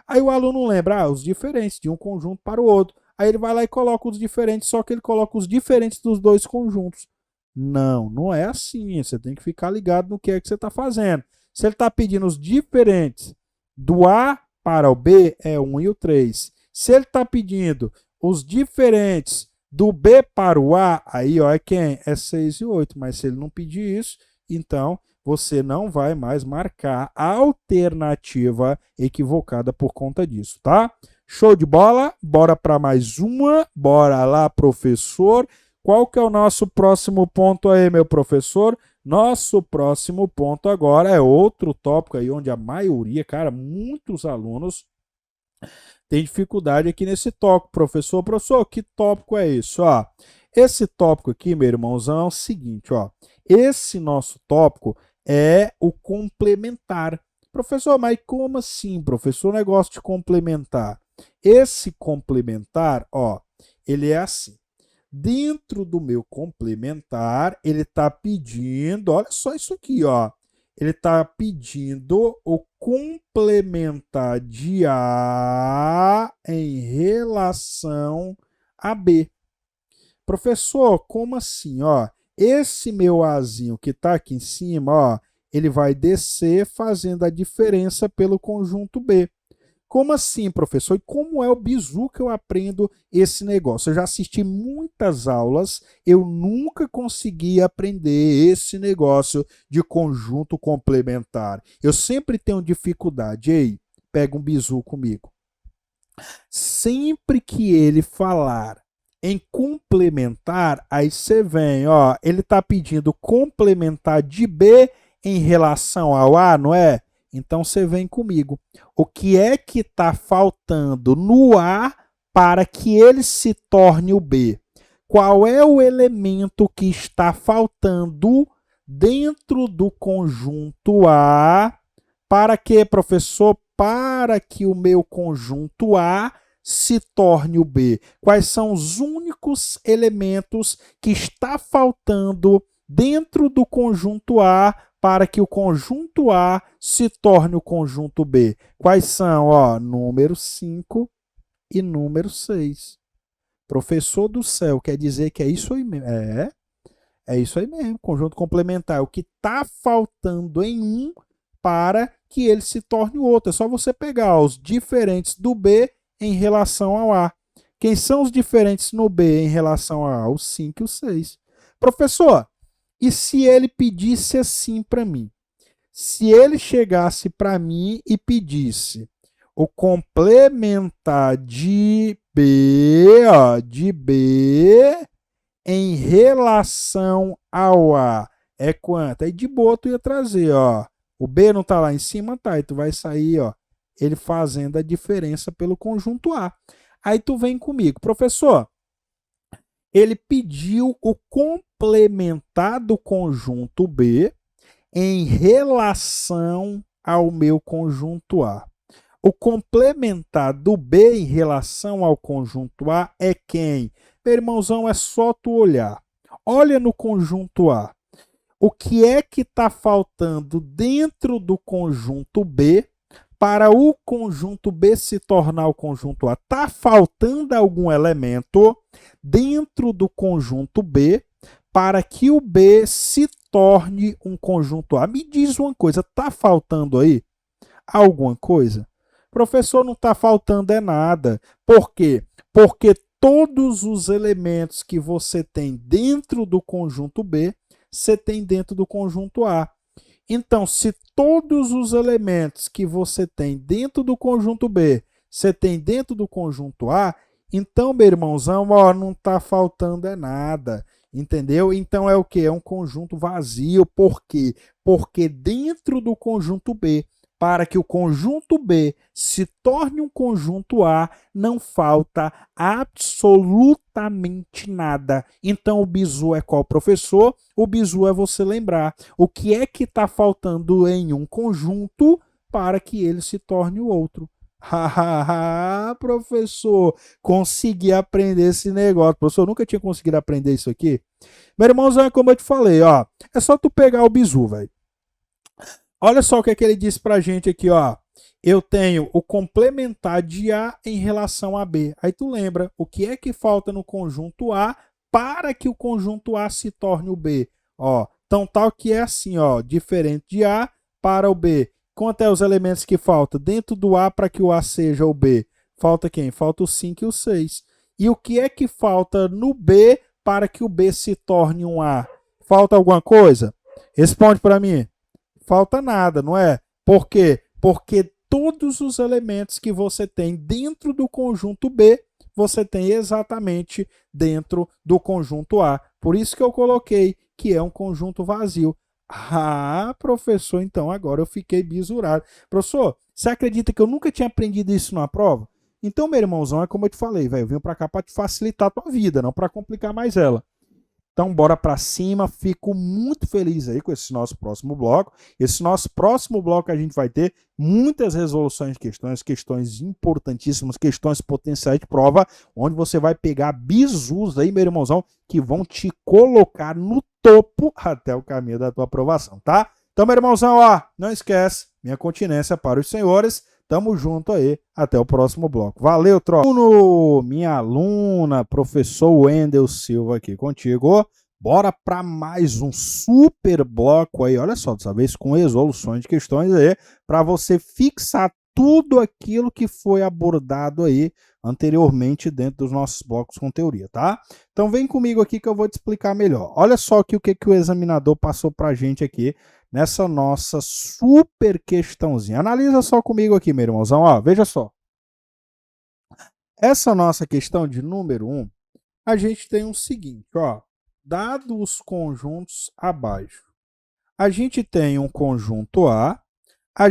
Aí o aluno lembra os diferentes de um conjunto para o outro. Aí ele vai lá e coloca os diferentes, só que ele coloca os diferentes dos dois conjuntos. Não, não é assim. Você tem que ficar ligado no que é que você está fazendo. Se ele está pedindo os diferentes do A para o B, é 1 e o 3. Se ele está pedindo os diferentes do B para o A, aí ó, é quem? É 6 e 8. Mas se ele não pedir isso, então você não vai mais marcar a alternativa equivocada por conta disso, tá? Show de bola? Bora para mais uma. Bora lá, professor. Qual que é o nosso próximo ponto aí, meu professor? Nosso próximo ponto agora é outro tópico aí onde a maioria, cara, muitos alunos têm dificuldade aqui nesse tópico. Professor, que tópico é isso? Ó, esse tópico aqui, meu irmãozão, é o seguinte, ó. Esse nosso tópico é o complementar. Professor, mas como assim, professor, o negócio de complementar? Esse complementar, ó, ele é assim. Dentro do meu complementar, ele está pedindo, olha só isso aqui, ó. Ele está pedindo o complementar de A em relação a B. Professor, como assim, ó? Esse meu Azinho que está aqui em cima, ó, ele vai descer fazendo a diferença pelo conjunto B. Como assim, professor? E como é o bizu que eu aprendo esse negócio? Eu já assisti muitas aulas, eu nunca consegui aprender esse negócio de conjunto complementar. Eu sempre tenho dificuldade. Ei, pega um bizu comigo. Sempre que ele falar em complementar, aí você vem, ó, ele está pedindo complementar de B em relação ao A, não é? Então você vem comigo. O que é que está faltando no A para que ele se torne o B? Qual é o elemento que está faltando dentro do conjunto A para que, professor? Para que o meu conjunto A se torne o B. Quais são os únicos elementos que está faltando dentro do conjunto A para que o conjunto A se torne o conjunto B? Quais são? Ó, número 5 e número 6. Professor do céu, quer dizer que é isso aí mesmo? É isso aí mesmo. Conjunto complementar. O que está faltando em um para que ele se torne o outro. É só você pegar os diferentes do B em relação ao A. Quem são os diferentes no B em relação ao A? O 5 e o 6. Professor, e se ele pedisse assim para mim? Se ele chegasse para mim e pedisse o complementar de B, ó, de B em relação ao A, é quanto? Aí de boa tu ia trazer, ó. O B não está lá em cima, tá? E tu vai sair, ó, ele fazendo a diferença pelo conjunto A. Aí tu vem comigo, professor, ele pediu o complementar do conjunto B em relação ao meu conjunto A. O complementar do B em relação ao conjunto A é quem? Meu irmãozão, é só tu olhar. Olha no conjunto A. O que é que está faltando dentro do conjunto B para o conjunto B se tornar o conjunto A, está faltando algum elemento dentro do conjunto B para que o B se torne um conjunto A. Me diz uma coisa, está faltando aí alguma coisa? Professor, não está faltando é nada. Por quê? Porque todos os elementos que você tem dentro do conjunto B, você tem dentro do conjunto A. Então, se todos os elementos que você tem dentro do conjunto B, você tem dentro do conjunto A, então, meu irmãozão, ó, não está faltando é nada. Entendeu? Então é o que? É um conjunto vazio. Por quê? Porque dentro do conjunto B, para que o conjunto B se torne um conjunto A, não falta absolutamente nada. Então o bizu é qual, professor? O bizu é você lembrar o que é que está faltando em um conjunto para que ele se torne o outro. Hahaha, professor, consegui aprender esse negócio. Professor, eu nunca tinha conseguido aprender isso aqui. Meu irmãozão, é como eu te falei, ó. É só tu pegar o bizu, velho. Olha só o que é que ele disse pra gente aqui, ó. Eu tenho o complementar de A em relação a B. Aí tu lembra o que é que falta no conjunto A para que o conjunto A se torne o B. Ó, então tal que é assim, ó, diferente de A para o B. Quanto é os elementos que faltam dentro do A para que o A seja o B? Falta quem? Falta o 5 e o 6. E o que é que falta no B para que o B se torne um A? Falta alguma coisa? Responde para mim. Falta nada, não é? Por quê? Porque todos os elementos que você tem dentro do conjunto B, você tem exatamente dentro do conjunto A. Por isso que eu coloquei que é um conjunto vazio. Ah, professor, então agora eu fiquei bisurado. Professor, você acredita que eu nunca tinha aprendido isso na prova? Então, meu irmãozão, é como eu te falei, velho, eu vim para cá para te facilitar a tua vida, não para complicar mais ela. Então, bora para cima. Fico muito feliz aí com esse nosso próximo bloco. Esse nosso próximo bloco a gente vai ter muitas resoluções de questões, questões importantíssimas, questões potenciais de prova, onde você vai pegar bizus aí, meu irmãozão, que vão te colocar no topo até o caminho da tua aprovação, tá? Então, meu irmãozão, ó, não esquece, minha continência para os senhores. Tamo junto aí, até o próximo bloco. Valeu, tropa! Minha aluna, professor Wendel Silva aqui contigo. Bora para mais um super bloco aí, olha só, dessa vez com resoluções de questões aí, para você fixar tudo aquilo que foi abordado aí anteriormente dentro dos nossos blocos com teoria, tá? Então vem comigo aqui que eu vou te explicar melhor. Olha só aqui o que o examinador passou pra gente aqui nessa nossa super questãozinha. Analisa só comigo aqui, meu irmãozão, ó, veja só. Essa nossa questão de número 1, a gente tem o seguinte, ó, dado os conjuntos abaixo, a gente tem um conjunto A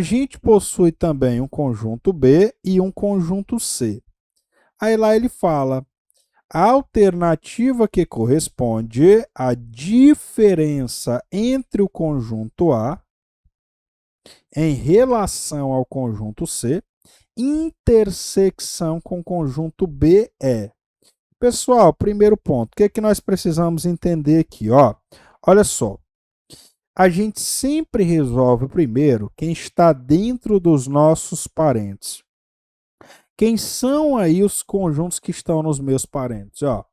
gente possui também um conjunto B e um conjunto C. Aí lá ele fala, a alternativa que corresponde à diferença entre o conjunto A em relação ao conjunto C, intersecção com o conjunto B é. Pessoal, primeiro ponto, o que é que nós precisamos entender aqui? Ó? Olha só, a gente sempre resolve primeiro quem está dentro dos nossos parentes. Quem são aí os conjuntos que estão nos meus parentes? Ó,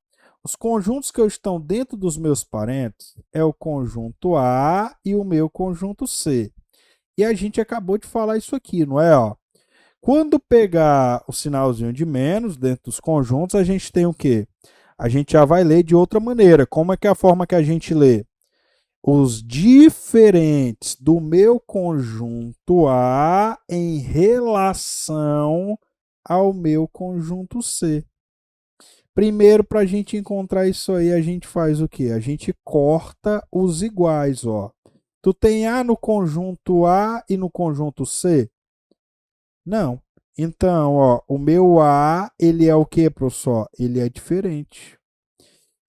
os conjuntos que estão dentro dos meus parentes é o conjunto A e o meu conjunto C. E a gente acabou de falar isso aqui, não é? Ó, quando pegar o sinalzinho de menos dentro dos conjuntos, a gente tem o quê? A gente já vai ler de outra maneira. Como é que é a forma que a gente lê? Os diferentes do meu conjunto A em relação ao meu conjunto C. Primeiro, para a gente encontrar isso aí, a gente faz o quê? A gente corta os iguais, ó. Tu tem A no conjunto A e no conjunto C? Não. Então, ó, o meu A, ele é o quê, professor? Ele é diferente.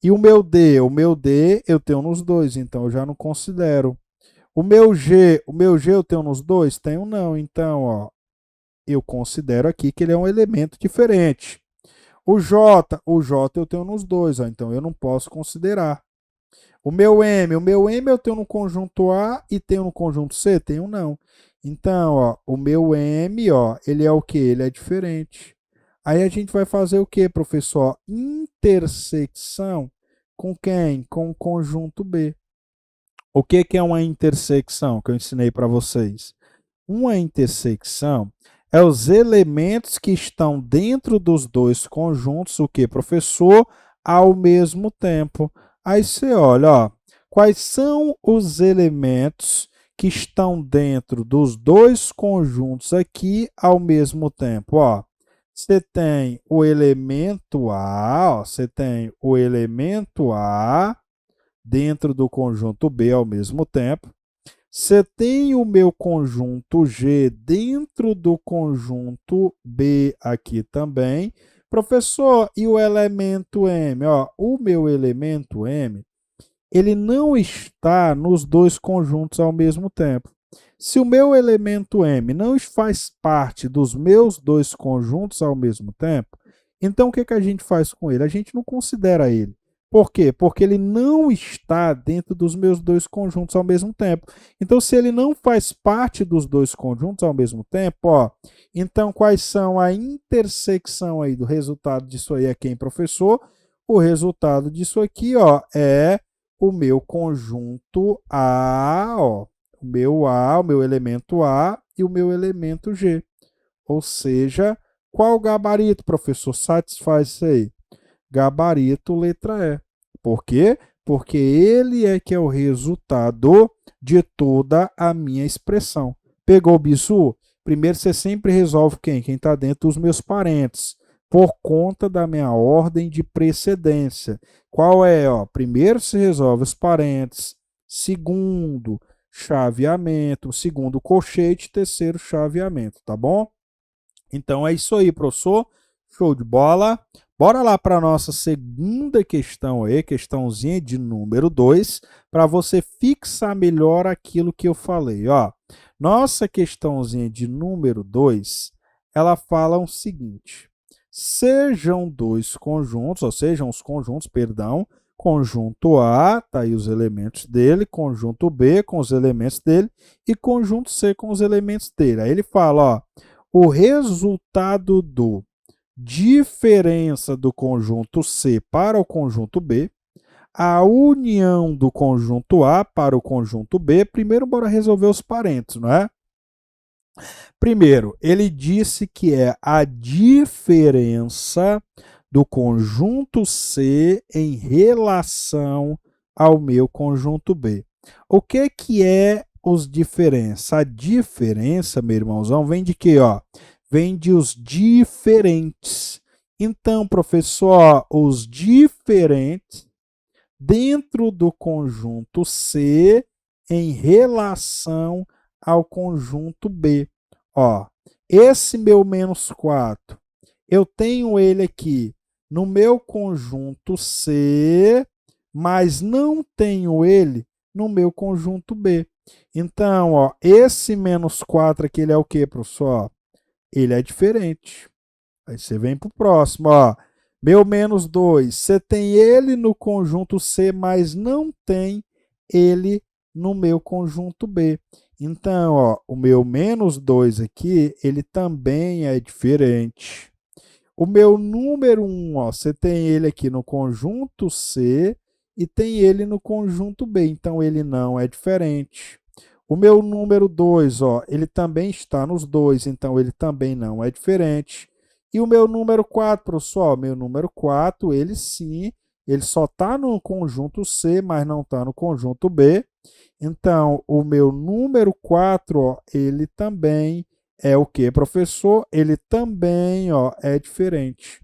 E o meu D? O meu D eu tenho nos dois, então eu já não considero. O meu G eu tenho nos dois? Tenho não. Então, ó, eu considero aqui que ele é um elemento diferente. O J eu tenho nos dois, ó, então eu não posso considerar. O meu M eu tenho no conjunto A e tenho no conjunto C? Tenho não. Então, ó, o meu M, ó, ele é o quê? Ele é diferente. Aí a gente vai fazer o quê, professor? Intersecção com quem? Com o conjunto B. O que que é uma intersecção que eu ensinei para vocês? Uma intersecção é os elementos que estão dentro dos dois conjuntos, o que, professor? Ao mesmo tempo. Aí você olha, ó, quais são os elementos que estão dentro dos dois conjuntos aqui ao mesmo tempo? Ó, você tem o elemento A, ó, você tem o elemento A dentro do conjunto B ao mesmo tempo. Você tem o meu conjunto G dentro do conjunto B aqui também. Professor, e o elemento M? Ó, o meu elemento M, ele não está nos dois conjuntos ao mesmo tempo. Se o meu elemento M não faz parte dos meus dois conjuntos ao mesmo tempo, então o que, que a gente faz com ele? A gente não considera ele. Por quê? Porque ele não está dentro dos meus dois conjuntos ao mesmo tempo. Então, se ele não faz parte dos dois conjuntos ao mesmo tempo, ó, então quais são a intersecção aí do resultado disso aí é quem, professor? O resultado disso aqui, ó, é o meu conjunto A, ó, o meu elemento A e o meu elemento G. Ou seja, qual o gabarito, professor? Satisfaz isso aí? Gabarito letra E. Por quê? Porque ele é que é o resultado de toda a minha expressão. Pegou o bizu? Primeiro você sempre resolve quem? Quem está dentro dos meus parênteses, por conta da minha ordem de precedência. Qual é? Ó? Primeiro se resolve os parênteses, segundo, chaveamento, segundo, colchete, terceiro, chaveamento, tá bom? Então é isso aí, professor. Show de bola. Bora lá para a nossa segunda questão aí, questãozinha de número 2, para você fixar melhor aquilo que eu falei. Ó, nossa questãozinha de número 2, ela fala o seguinte: sejam dois conjuntos, ou sejam os conjuntos, perdão, conjunto A, tá aí os elementos dele, conjunto B com os elementos dele e conjunto C com os elementos dele. Aí ele fala, ó, o resultado do diferença do conjunto C para o conjunto B, a união do conjunto A para o conjunto B. Primeiro, bora resolver os parênteses, não é? Primeiro, ele disse que é a diferença do conjunto C em relação ao meu conjunto B. O que é os diferenças? A diferença, meu irmãozão, vem de quê? Ó? Vem de os diferentes. Então, professor, os diferentes dentro do conjunto C em relação ao conjunto B. Ó, esse meu menos 4, eu tenho ele aqui no meu conjunto C, mas não tenho ele no meu conjunto B. Então, ó, esse menos 4 aqui, ele é o quê, professor? Ele é diferente. Aí você vem para o próximo, ó. Meu menos 2, você tem ele no conjunto C, mas não tem ele no meu conjunto B. Então, ó, o meu menos 2 aqui, ele também é diferente. O meu número 1, ó, você tem ele aqui no conjunto C e tem ele no conjunto B, então ele não é diferente. O meu número 2, ó, ele também está nos dois, então ele também não é diferente. E o meu número 4, professor, meu número 4, ele sim, ele só está no conjunto C, mas não está no conjunto B. Então, o meu número 4, ó, ele também é o que, professor? Ele também, ó, é diferente.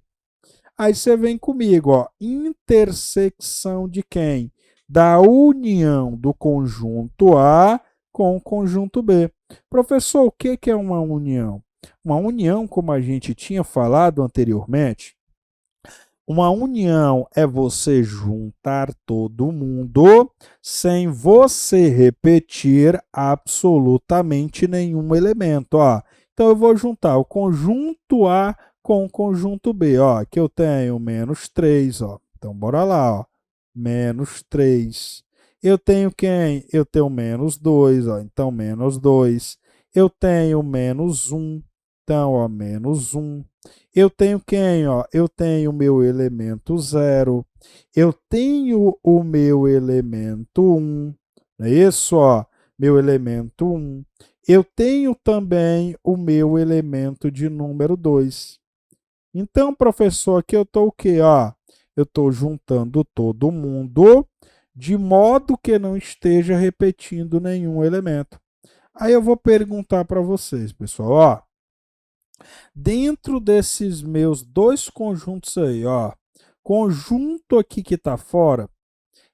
Aí você vem comigo, ó, intersecção de quem? Da união do conjunto A com o conjunto B. Professor, o que é uma união? Uma união, como a gente tinha falado anteriormente, uma união é você juntar todo mundo sem você repetir absolutamente nenhum elemento. Ó. Então, eu vou juntar o conjunto A com o conjunto B. Ó. Aqui eu tenho menos 3. Ó. Então, bora lá. Ó. Menos 3. Eu tenho quem? Eu tenho menos 2. Ó. Então, menos 2. Eu tenho menos 1. Então, ó, menos 1. Eu tenho quem? Ó? Eu tenho o meu elemento 0. Eu tenho o meu elemento 1. Não é isso? Ó? Meu elemento 1. Eu tenho também o meu elemento de número 2. Então, professor, aqui eu estou o quê? Ó, eu estou juntando todo mundo de modo que não esteja repetindo nenhum elemento. Aí eu vou perguntar para vocês, pessoal, ó, dentro desses meus dois conjuntos aí, ó, conjunto aqui que está fora,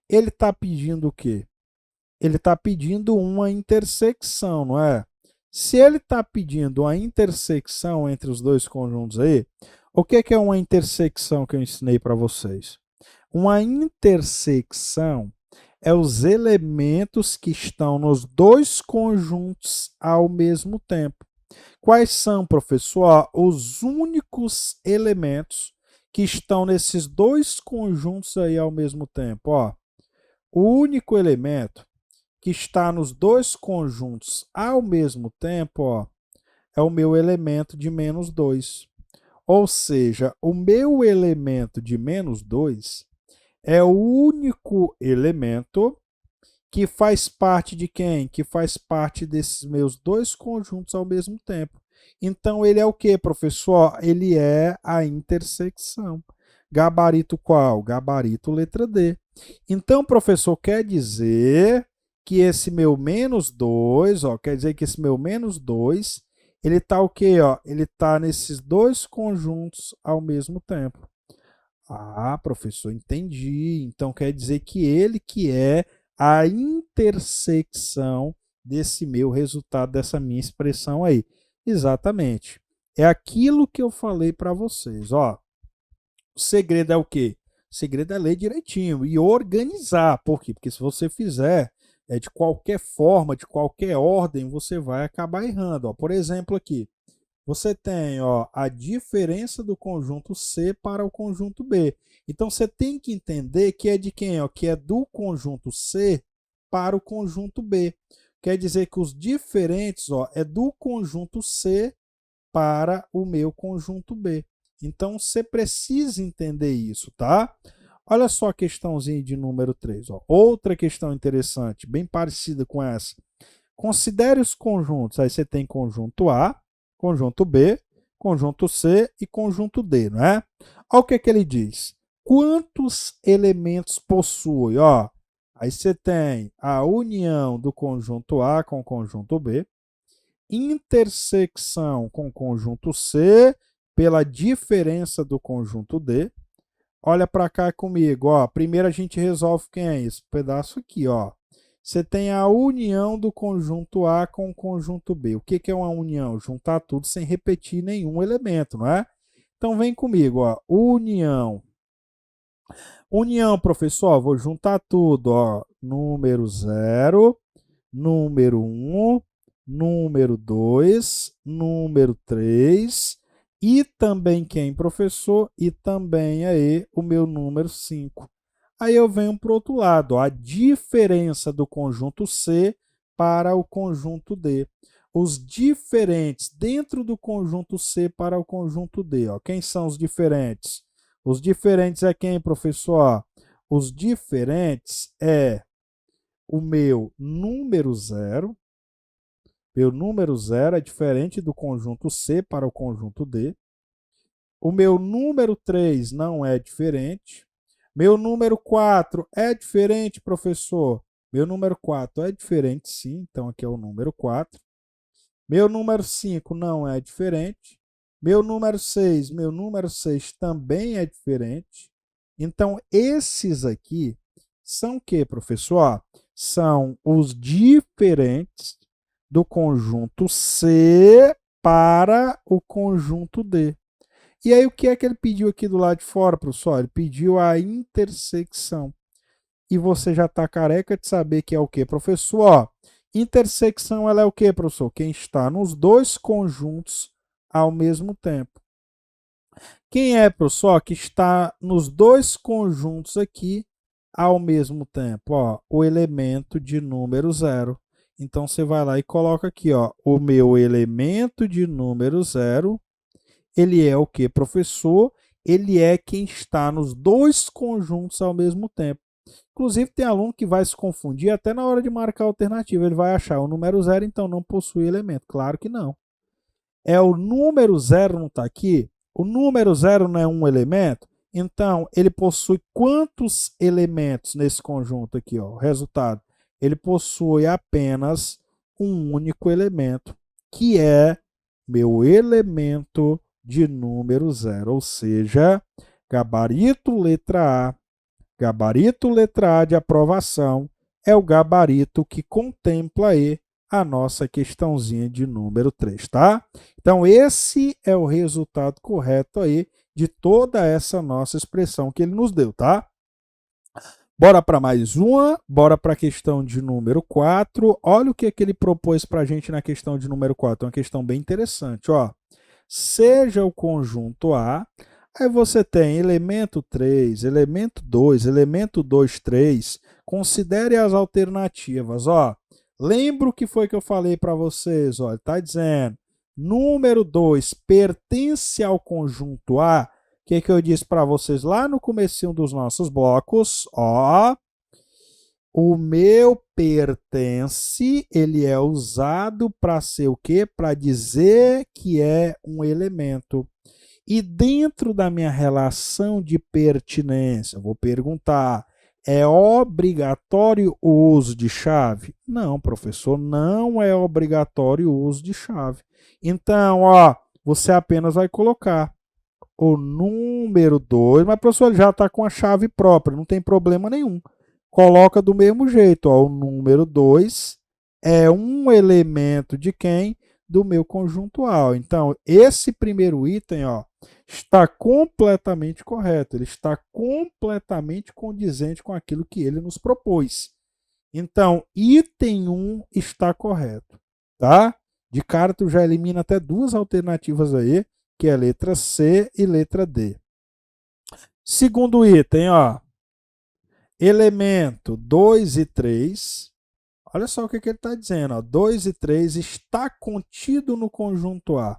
ele está pedindo o quê? Ele está pedindo uma intersecção, não é? Se ele está pedindo uma intersecção entre os dois conjuntos aí, o que é uma intersecção que eu ensinei para vocês? Uma intersecção é os elementos que estão nos dois conjuntos ao mesmo tempo. Quais são, professor? Os únicos elementos que estão nesses dois conjuntos aí ao mesmo tempo. Ó, o único elemento que está nos dois conjuntos ao mesmo tempo, ó, é o meu elemento de menos 2. Ou seja, o meu elemento de menos 2 é o único elemento que faz parte de quem? Que faz parte desses meus dois conjuntos ao mesmo tempo. Então, ele é o que, professor? Ele é a intersecção. Gabarito qual? Gabarito letra D. Então, professor, quer dizer que esse meu menos 2, ó, quer dizer que esse meu menos 2, ele está o quê? Ó? Ele está nesses dois conjuntos ao mesmo tempo. Ah, professor, entendi. Então quer dizer que ele que é a intersecção desse meu resultado, dessa minha expressão aí. Exatamente. É aquilo que eu falei para vocês. Ó, o segredo é o quê? O segredo é ler direitinho e organizar. Por quê? Porque se você fizer de qualquer forma, de qualquer ordem, você vai acabar errando. Ó, por exemplo, aqui, você tem, ó, a diferença do conjunto C para o conjunto B. Então, você tem que entender que é de quem? Ó, que é do conjunto C para o conjunto B. Quer dizer que os diferentes, ó, é do conjunto C para o meu conjunto B. Então, você precisa entender isso, tá? Olha só a questãozinha de número 3. Ó. Outra questão interessante, bem parecida com essa. Considere os conjuntos. Aí você tem conjunto A, conjunto B, conjunto C e conjunto D, não é? Olha o que ele diz. Quantos elementos possui? Ó, aí você tem a união do conjunto A com o conjunto B, intersecção com o conjunto C pela diferença do conjunto D. Olha para cá comigo, ó. Primeiro a gente resolve quem é esse pedaço aqui, ó. Você tem a união do conjunto A com o conjunto B. O que é uma união? Juntar tudo sem repetir nenhum elemento, não é? Então vem comigo, ó. União. União, professor, vou juntar tudo, ó. Número 0, número 1, número 2, número 3 e também quem, professor? E também aí o meu número 5. Aí eu venho para o outro lado, ó, a diferença do conjunto C para o conjunto D. Os diferentes dentro do conjunto C para o conjunto D. Ó. Quem são os diferentes? Os diferentes é quem, professor? Os diferentes é o meu número 0. Meu número 0 é diferente do conjunto C para o conjunto D. O meu número 3 não é diferente. Meu número 4 é diferente, professor? Meu número 4 é diferente, sim. Então, aqui é o número 4. Meu número 5 não é diferente. Meu número 6 também é diferente. Então, esses aqui são o que, professor? São os diferentes do conjunto C para o conjunto D. E aí, o que é que ele pediu aqui do lado de fora, professor? Ele pediu a intersecção. E você já está careca de saber que é o que, professor? Ó, intersecção ela é o que, professor? Quem está nos dois conjuntos ao mesmo tempo. Quem é, professor, que está nos dois conjuntos aqui ao mesmo tempo? Ó, o elemento de número 0. Então, você vai lá e coloca aqui, ó, o meu elemento de número 0, ele é o que, professor? Ele é quem está nos dois conjuntos ao mesmo tempo. Inclusive, tem aluno que vai se confundir até na hora de marcar a alternativa. Ele vai achar o número 0, então não possui elemento. Claro que não. É o número 0 não está aqui? O número 0 não é um elemento? Então, ele possui quantos elementos nesse conjunto aqui? Ó? O resultado, ele possui apenas um único elemento, que é meu elemento de número 0, ou seja, gabarito letra A. Gabarito letra A de aprovação é o gabarito que contempla aí a nossa questãozinha de número 3, tá? Então, esse é o resultado correto aí de toda essa nossa expressão que ele nos deu, tá? Bora para mais uma, bora para a questão de número 4. Olha o que ele propôs para a gente na questão de número 4. É uma questão bem interessante, ó. Seja o conjunto A, aí você tem elemento 3, elemento 2, elemento 2, 3. Considere as alternativas, ó. Lembra o que foi que eu falei para vocês, ó. Está dizendo, número 2 pertence ao conjunto A. O que eu disse para vocês lá no comecinho dos nossos blocos? Ó, o meu pertence, ele é usado para ser o quê? Para dizer que é um elemento. E dentro da minha relação de pertinência, eu vou perguntar, é obrigatório o uso de chave? Não, professor, não é obrigatório o uso de chave. Então, ó, você apenas vai colocar o número 2, mas professor, ele já está com a chave própria, não tem problema nenhum. Coloca do mesmo jeito, ó, o número 2 é um elemento de quem? Do meu conjuntual. Então, esse primeiro item, ó, está completamente correto, ele está completamente condizente com aquilo que ele nos propôs. Então, item 1 está correto, tá? De cara, tu já elimina até duas alternativas aí, que é a letra C e letra D. Segundo item, ó, elemento 2 e 3. Olha só o que ele está dizendo. Ó, 2 e 3 está contido no conjunto A.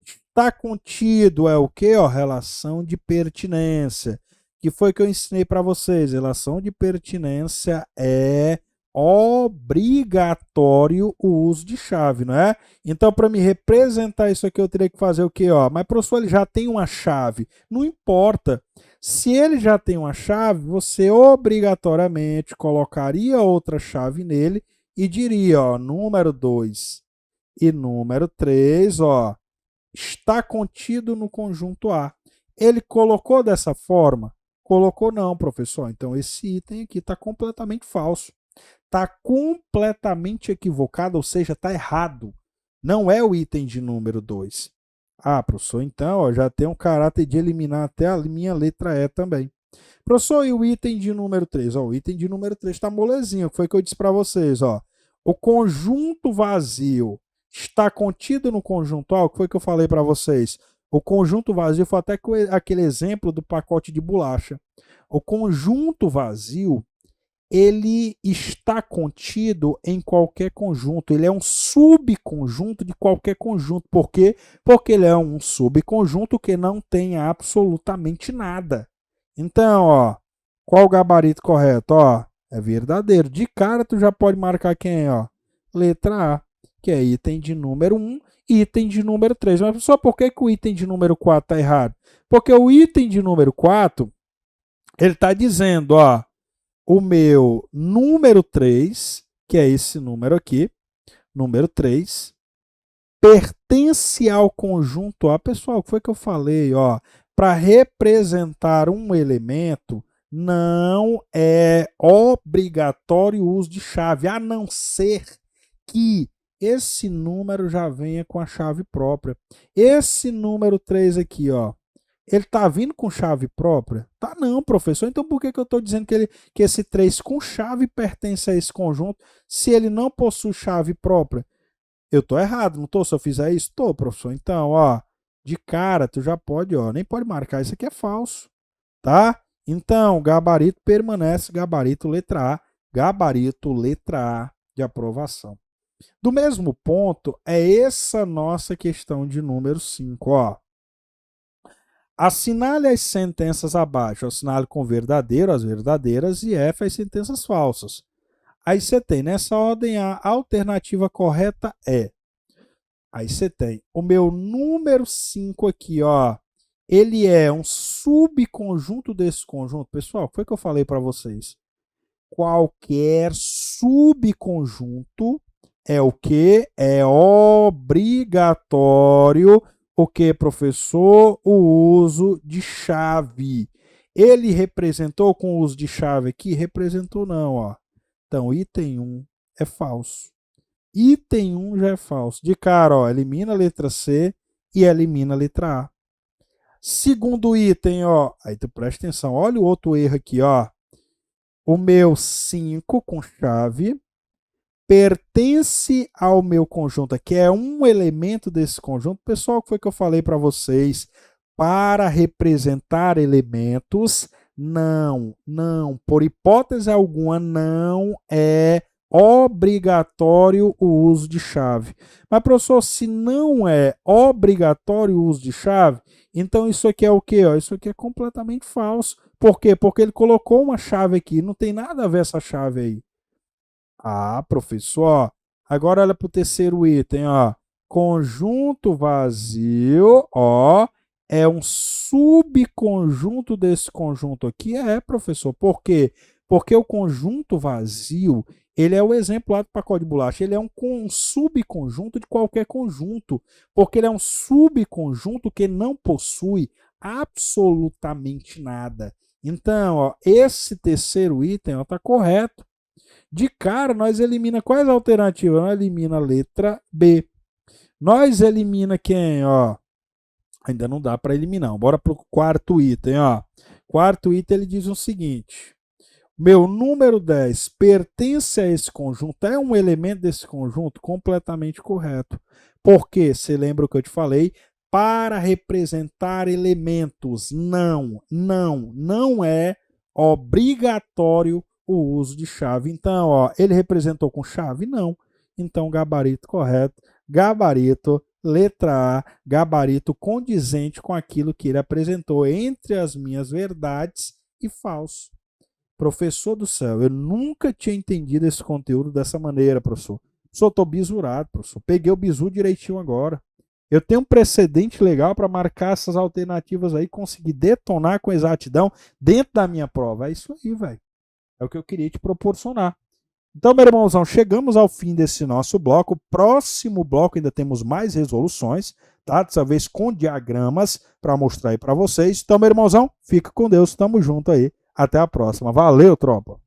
Está contido é o quê? Ó, relação de pertinência. Que foi que eu ensinei para vocês? Relação de pertinência é obrigatório o uso de chave, não é? Então, para me representar isso aqui, eu teria que fazer o quê? Ó, mas, professor, ele já tem uma chave. Não importa. Se ele já tem uma chave, você obrigatoriamente colocaria outra chave nele e diria, ó, número 2 e número 3, ó, está contido no conjunto A. Ele colocou dessa forma? Colocou não, professor. Então, esse item aqui está completamente falso. Está completamente equivocado, ou seja, está errado. Não é o item de número 2. Ah, professor, então ó, já tem um caráter de eliminar até a minha letra E também. Professor, e o item de número 3? Ó, o item de número 3 está molezinho, que foi que eu disse para vocês. Ó. O conjunto vazio está contido no conjunto A, o que foi que eu falei para vocês? O conjunto vazio foi até aquele exemplo do pacote de bolacha. O conjunto vazio, ele está contido em qualquer conjunto. Ele é um subconjunto de qualquer conjunto. Por quê? Porque ele é um subconjunto que não tem absolutamente nada. Então, ó, qual o gabarito correto? Ó, é verdadeiro. De cara, tu já pode marcar quem? Ó, letra A, que é item de número 1 e item de número 3. Mas só por que o item de número 4 está errado? Porque o item de número 4, ele está dizendo, ó, o meu número 3, que é esse número aqui, número 3, pertence ao conjunto A. Pessoal, o que foi que eu falei? Para representar um elemento, não é obrigatório o uso de chave, a não ser que esse número já venha com a chave própria. Esse número 3 aqui, ó, ele está vindo com chave própria? Tá não, professor. Então por que eu estou dizendo que esse 3 com chave pertence a esse conjunto se ele não possui chave própria? Eu estou errado, não estou? Se eu fizer isso, estou, professor. Então, ó, de cara, tu já pode, ó, nem pode marcar. Isso aqui é falso, tá? Então, gabarito permanece gabarito letra A. Gabarito letra A de aprovação. Do mesmo ponto, é essa nossa questão de número 5. Ó. Assinale as sentenças abaixo. Assinale com verdadeiro as verdadeiras e F as sentenças falsas. Aí você tem, nessa ordem, a alternativa correta é. Aí você tem o meu número 5 aqui, ó. Ele é um subconjunto desse conjunto. Pessoal, o que foi que eu falei para vocês? Qualquer subconjunto é o que? É obrigatório o que, professor? O uso de chave. Ele representou com o uso de chave aqui? Representou não, ó. Então, item 1 é falso. Item 1 já é falso. De cara, ó, elimina a letra C e elimina a letra A. Segundo item, ó, aí tu presta atenção, olha o outro erro aqui, ó. O meu 5 com chave pertence ao meu conjunto aqui, é um elemento desse conjunto. Pessoal, o que foi que eu falei para vocês? Para representar elementos, não, por hipótese alguma, não é obrigatório o uso de chave. Mas, professor, se não é obrigatório o uso de chave, então isso aqui é o quê? Isso aqui é completamente falso. Por quê? Porque ele colocou uma chave aqui, não tem nada a ver essa chave aí. Ah, professor, ó, agora olha para o terceiro item, ó. Conjunto vazio, ó, é um subconjunto desse conjunto aqui? É, professor. Por quê? Porque o conjunto vazio, ele é o exemplo lá do pacote de bolacha, ele é um subconjunto de qualquer conjunto, porque ele é um subconjunto que não possui absolutamente nada. Então, ó, esse terceiro item está correto. De cara, nós elimina quais alternativas? Nós elimina a letra B. Nós elimina quem? Ó, ainda não dá para eliminar. Bora para o quarto item. Ó. Quarto item ele diz o seguinte. Meu número 10 pertence a esse conjunto, é um elemento desse conjunto? Completamente correto. Por quê? Você lembra o que eu te falei? Para representar elementos. Não é obrigatório o uso de chave. Então, ó, ele representou com chave? Não. Então, gabarito correto. Gabarito, letra A, gabarito condizente com aquilo que ele apresentou entre as minhas verdades e falso. Professor do céu, eu nunca tinha entendido esse conteúdo dessa maneira, professor. Professor, estou bisurado, professor. Peguei o bizu direitinho agora. Eu tenho um precedente legal para marcar essas alternativas aí, conseguir detonar com exatidão dentro da minha prova. É isso aí, velho. É o que eu queria te proporcionar. Então, meu irmãozão, chegamos ao fim desse nosso bloco. Próximo bloco ainda temos mais resoluções, tá? Dessa vez com diagramas para mostrar aí para vocês. Então, meu irmãozão, fica com Deus. Tamo junto aí. Até a próxima. Valeu, tropa!